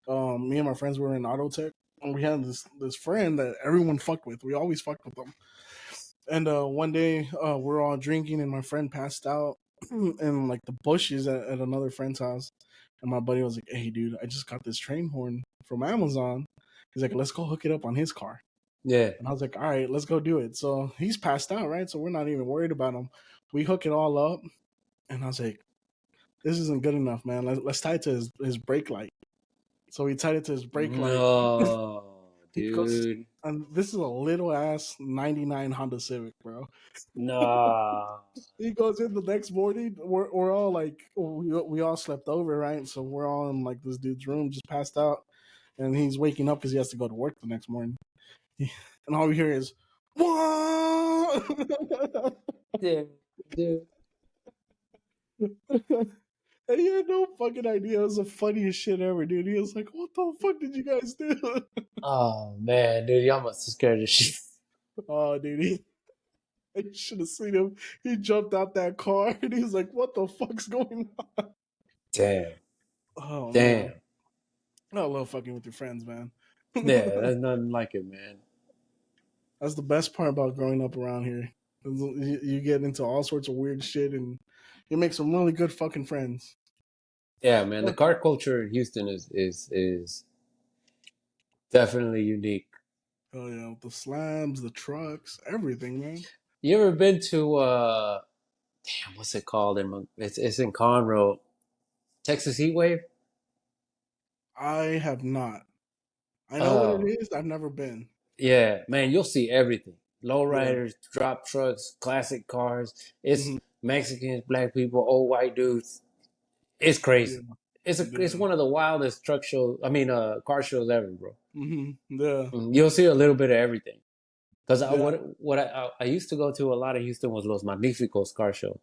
S1: Me and my friends were in auto tech, and we had this friend that everyone fucked with. We always fucked with them. And one day, we're all drinking, and my friend passed out in like the bushes at another friend's house. And my buddy was like, "Hey, dude, I just got this train horn from Amazon." He's like, "Let's go hook it up on his car."
S2: yeah,
S1: And I was like, "All right, let's go do it." So he's passed out, right? So we're not even worried about him. We hook it all up, and I was like, "This isn't good enough, man. Let's tie it to his brake light." So we tied it to his brake light.
S2: no,
S1: He goes,
S2: dude,
S1: and this is a little ass '99 Honda Civic, bro.
S2: no,
S1: He goes in the next morning. We're all like, we all slept over, right? So we're all in like this dude's room, just passed out, and he's waking up because he has to go to work the next morning. And all we hear is, "What?"
S2: dude, dude.
S1: And he had no fucking idea. It was the funniest shit ever, dude. He was like, "What the fuck did you guys do?"
S2: Oh man, dude, y'all must have scared the shit.
S1: Oh, dude, you should have seen him. He jumped out that car and he was like, "What the fuck's going on?"
S2: Damn,
S1: Oh man,
S2: damn.
S1: I love fucking with your friends, man.
S2: Yeah, there's nothing like it, man.
S1: That's the best part about growing up around here. You get into all sorts of weird shit and you make some really good fucking friends.
S2: Yeah, man. The
S1: Oh,
S2: car culture in Houston is definitely unique.
S1: oh yeah, with the slams, the trucks, everything, man.
S2: You ever been to damn, what's it called? It's in Conroe, Texas Heat Wave.
S1: I have not. I know what it
S2: Oh,
S1: is. I've never been.
S2: yeah, man. You'll see everything:
S1: Yeah.
S2: lowriders, drop trucks, classic cars. It's
S1: Hmm.
S2: Mexicans, black people, old white dudes. It's
S1: Yeah.
S2: crazy. It's
S1: Yeah.
S2: one of the wildest truck shows. I mean, car shows ever, bro.
S1: Yeah.
S2: You'll see a little bit of everything. Because
S1: Yeah.
S2: I used to go to a lot of Houston was Los Magnificos car show.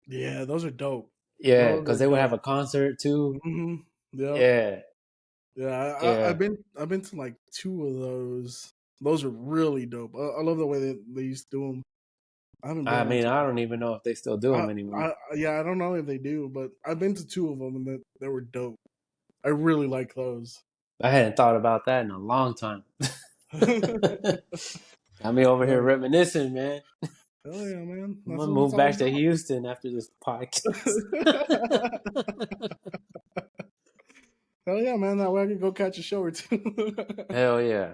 S1: Yeah. Those are dope.
S2: Yeah,
S1: Those
S2: because
S1: are
S2: they would have
S1: dope.
S2: a concert too.
S1: Yep.
S2: Yeah,
S1: Yeah.
S2: yeah.
S1: I've been to like two of those. Those are really dope. I love the way they used to do them. I haven't been
S2: I
S1: on
S2: mean,
S1: to.
S2: I don't even know if they still do them anymore.
S1: Yeah, I don't know if they do, but I've been to two of them and they were dope. I really like those.
S2: I hadn't thought about that in a long time. Got me over here
S1: Hell
S2: reminiscing, man.
S1: yeah, man.
S2: I'm
S1: That's
S2: gonna
S1: what it's
S2: move
S1: all
S2: back to
S1: about.
S2: Houston after this podcast.
S1: Hell yeah, man. That way I could go catch a show or two.
S2: Hell yeah.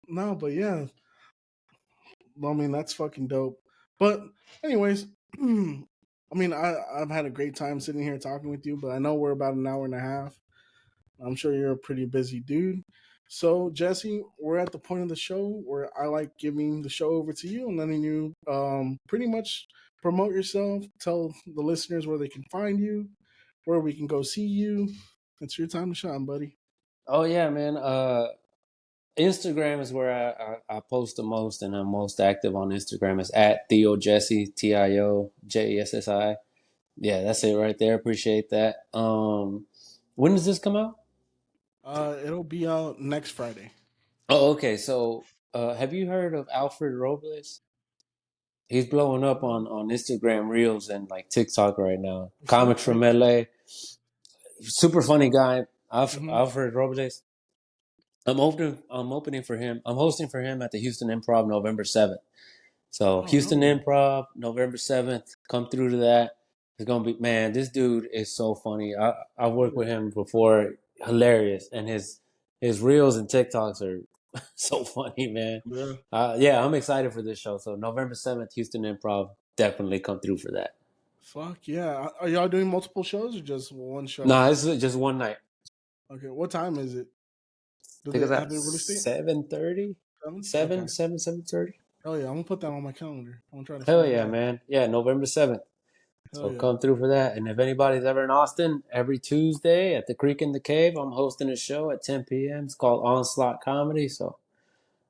S1: No, but yeah. I mean, that's fucking dope. But anyways, I mean, I've had a great time sitting here talking with you, but I know we're about an hour and a half. I'm sure you're a pretty busy dude. So, Jesse, we're at the point of the show where I like giving the show over to you and letting you pretty much promote yourself, tell the listeners where they can find you, where we can go see you. It's your time to shine, buddy.
S2: Oh yeah, man. Instagram is where I post the most, and I'm most active on Instagram. Is at Tio Jessi, TioJessi. Yeah, that's it right there. Appreciate that. When does this come out?
S1: It'll be out next Friday.
S2: Oh, okay. So, have you heard of Alfred Robles? He's blowing up
S1: Uh,
S2: on Instagram Reels and like TikTok right now.
S1: fuck,
S2: Comics from LA. Super funny guy.
S1: mhm.
S2: Alfred Robles. I'm opening for him. I'm hosting for him at the Houston Improv November 7th. So
S1: Oh, hell
S2: Houston
S1: yeah.
S2: Improv November 7th. Come through to that. It's gonna be, man. This dude is so funny. I've
S1: Oh,
S2: worked with
S1: yeah.
S2: him before. Hilarious, and his reels and TikToks are so funny, man.
S1: Yeah.
S2: Yeah, I'm excited for this show. So November 7th, Houston Improv. Definitely come through for that.
S1: Fuck yeah. Are y'all doing multiple shows or just one show?
S2: Nah, this is just one night.
S1: Okay. What time is it?
S2: I think it's
S1: Have
S2: at
S1: they released it?
S2: 7:30.
S1: 7? Okay.
S2: 7:30.
S1: Oh yeah, I'm gonna put that on my calendar. I'm gonna try to
S2: Hell
S1: figure
S2: yeah,
S1: that out.
S2: man. Yeah, November 7th.
S1: Hell
S2: So
S1: yeah.
S2: come through for that. And if anybody's ever in Austin, every Tuesday at the Creek in the Cave, I'm hosting a show at 10 p.m. It's called Onslaught Comedy. So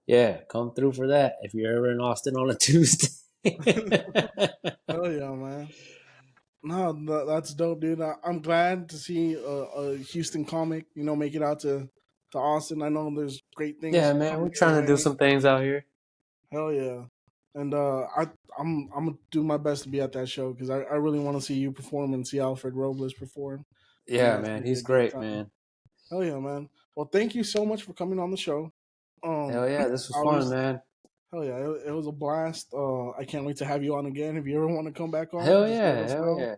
S2: yeah, come through for that if you're ever in Austin on a Tuesday.
S1: Hell yeah, man. No, that's dope, dude. I'm glad to see a Houston comic, make it out to Austin. I know there's great
S2: Yeah,
S1: things
S2: man, we're
S1: coming your
S2: trying to do
S1: way.
S2: some things out here.
S1: Hell yeah. And I'm gonna do my best to be at that show because I really want to see you perform and see Alfred Robles perform. I know
S2: Yeah,
S1: that's
S2: man,
S1: gonna be
S2: he's
S1: a great
S2: great,
S1: time.
S2: man.
S1: Hell yeah, man. Well, thank you so much for coming on the show.
S2: Hell yeah, this was
S1: I
S2: fun,
S1: was
S2: man.
S1: Hell yeah, it was a blast. I can't wait to have you on again. If you ever want to come back on,
S2: Hell
S1: just let
S2: yeah,
S1: us
S2: hell
S1: know.
S2: yeah.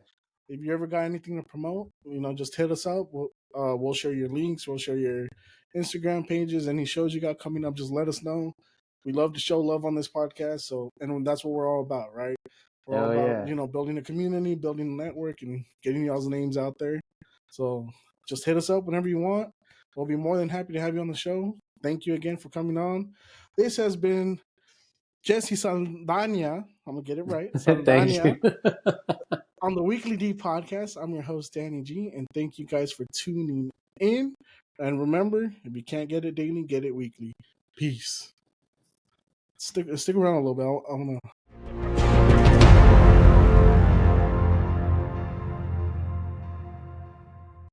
S1: If you ever got anything to promote, just hit us up. We'll share your links. We'll share your Instagram pages. Any shows you got coming up, just let us know. We love to show love on this podcast. So, and that's what we're all about, right? We're all
S2: Hell
S1: about
S2: yeah.
S1: building a community, building a network, and getting y'all's names out there. So, just hit us up whenever you want. We'll be more than happy to have you on the show. Thank you again for coming on. This has been Jessi Saldana. I'm gonna get it right.
S2: Thank
S1: Saldana
S2: you.
S1: on the Weekly D podcast. I'm your host, Danny G, and thank you guys for tuning in. And remember, if you can't get it daily, get it weekly. Peace. Stick around a little bit. I want to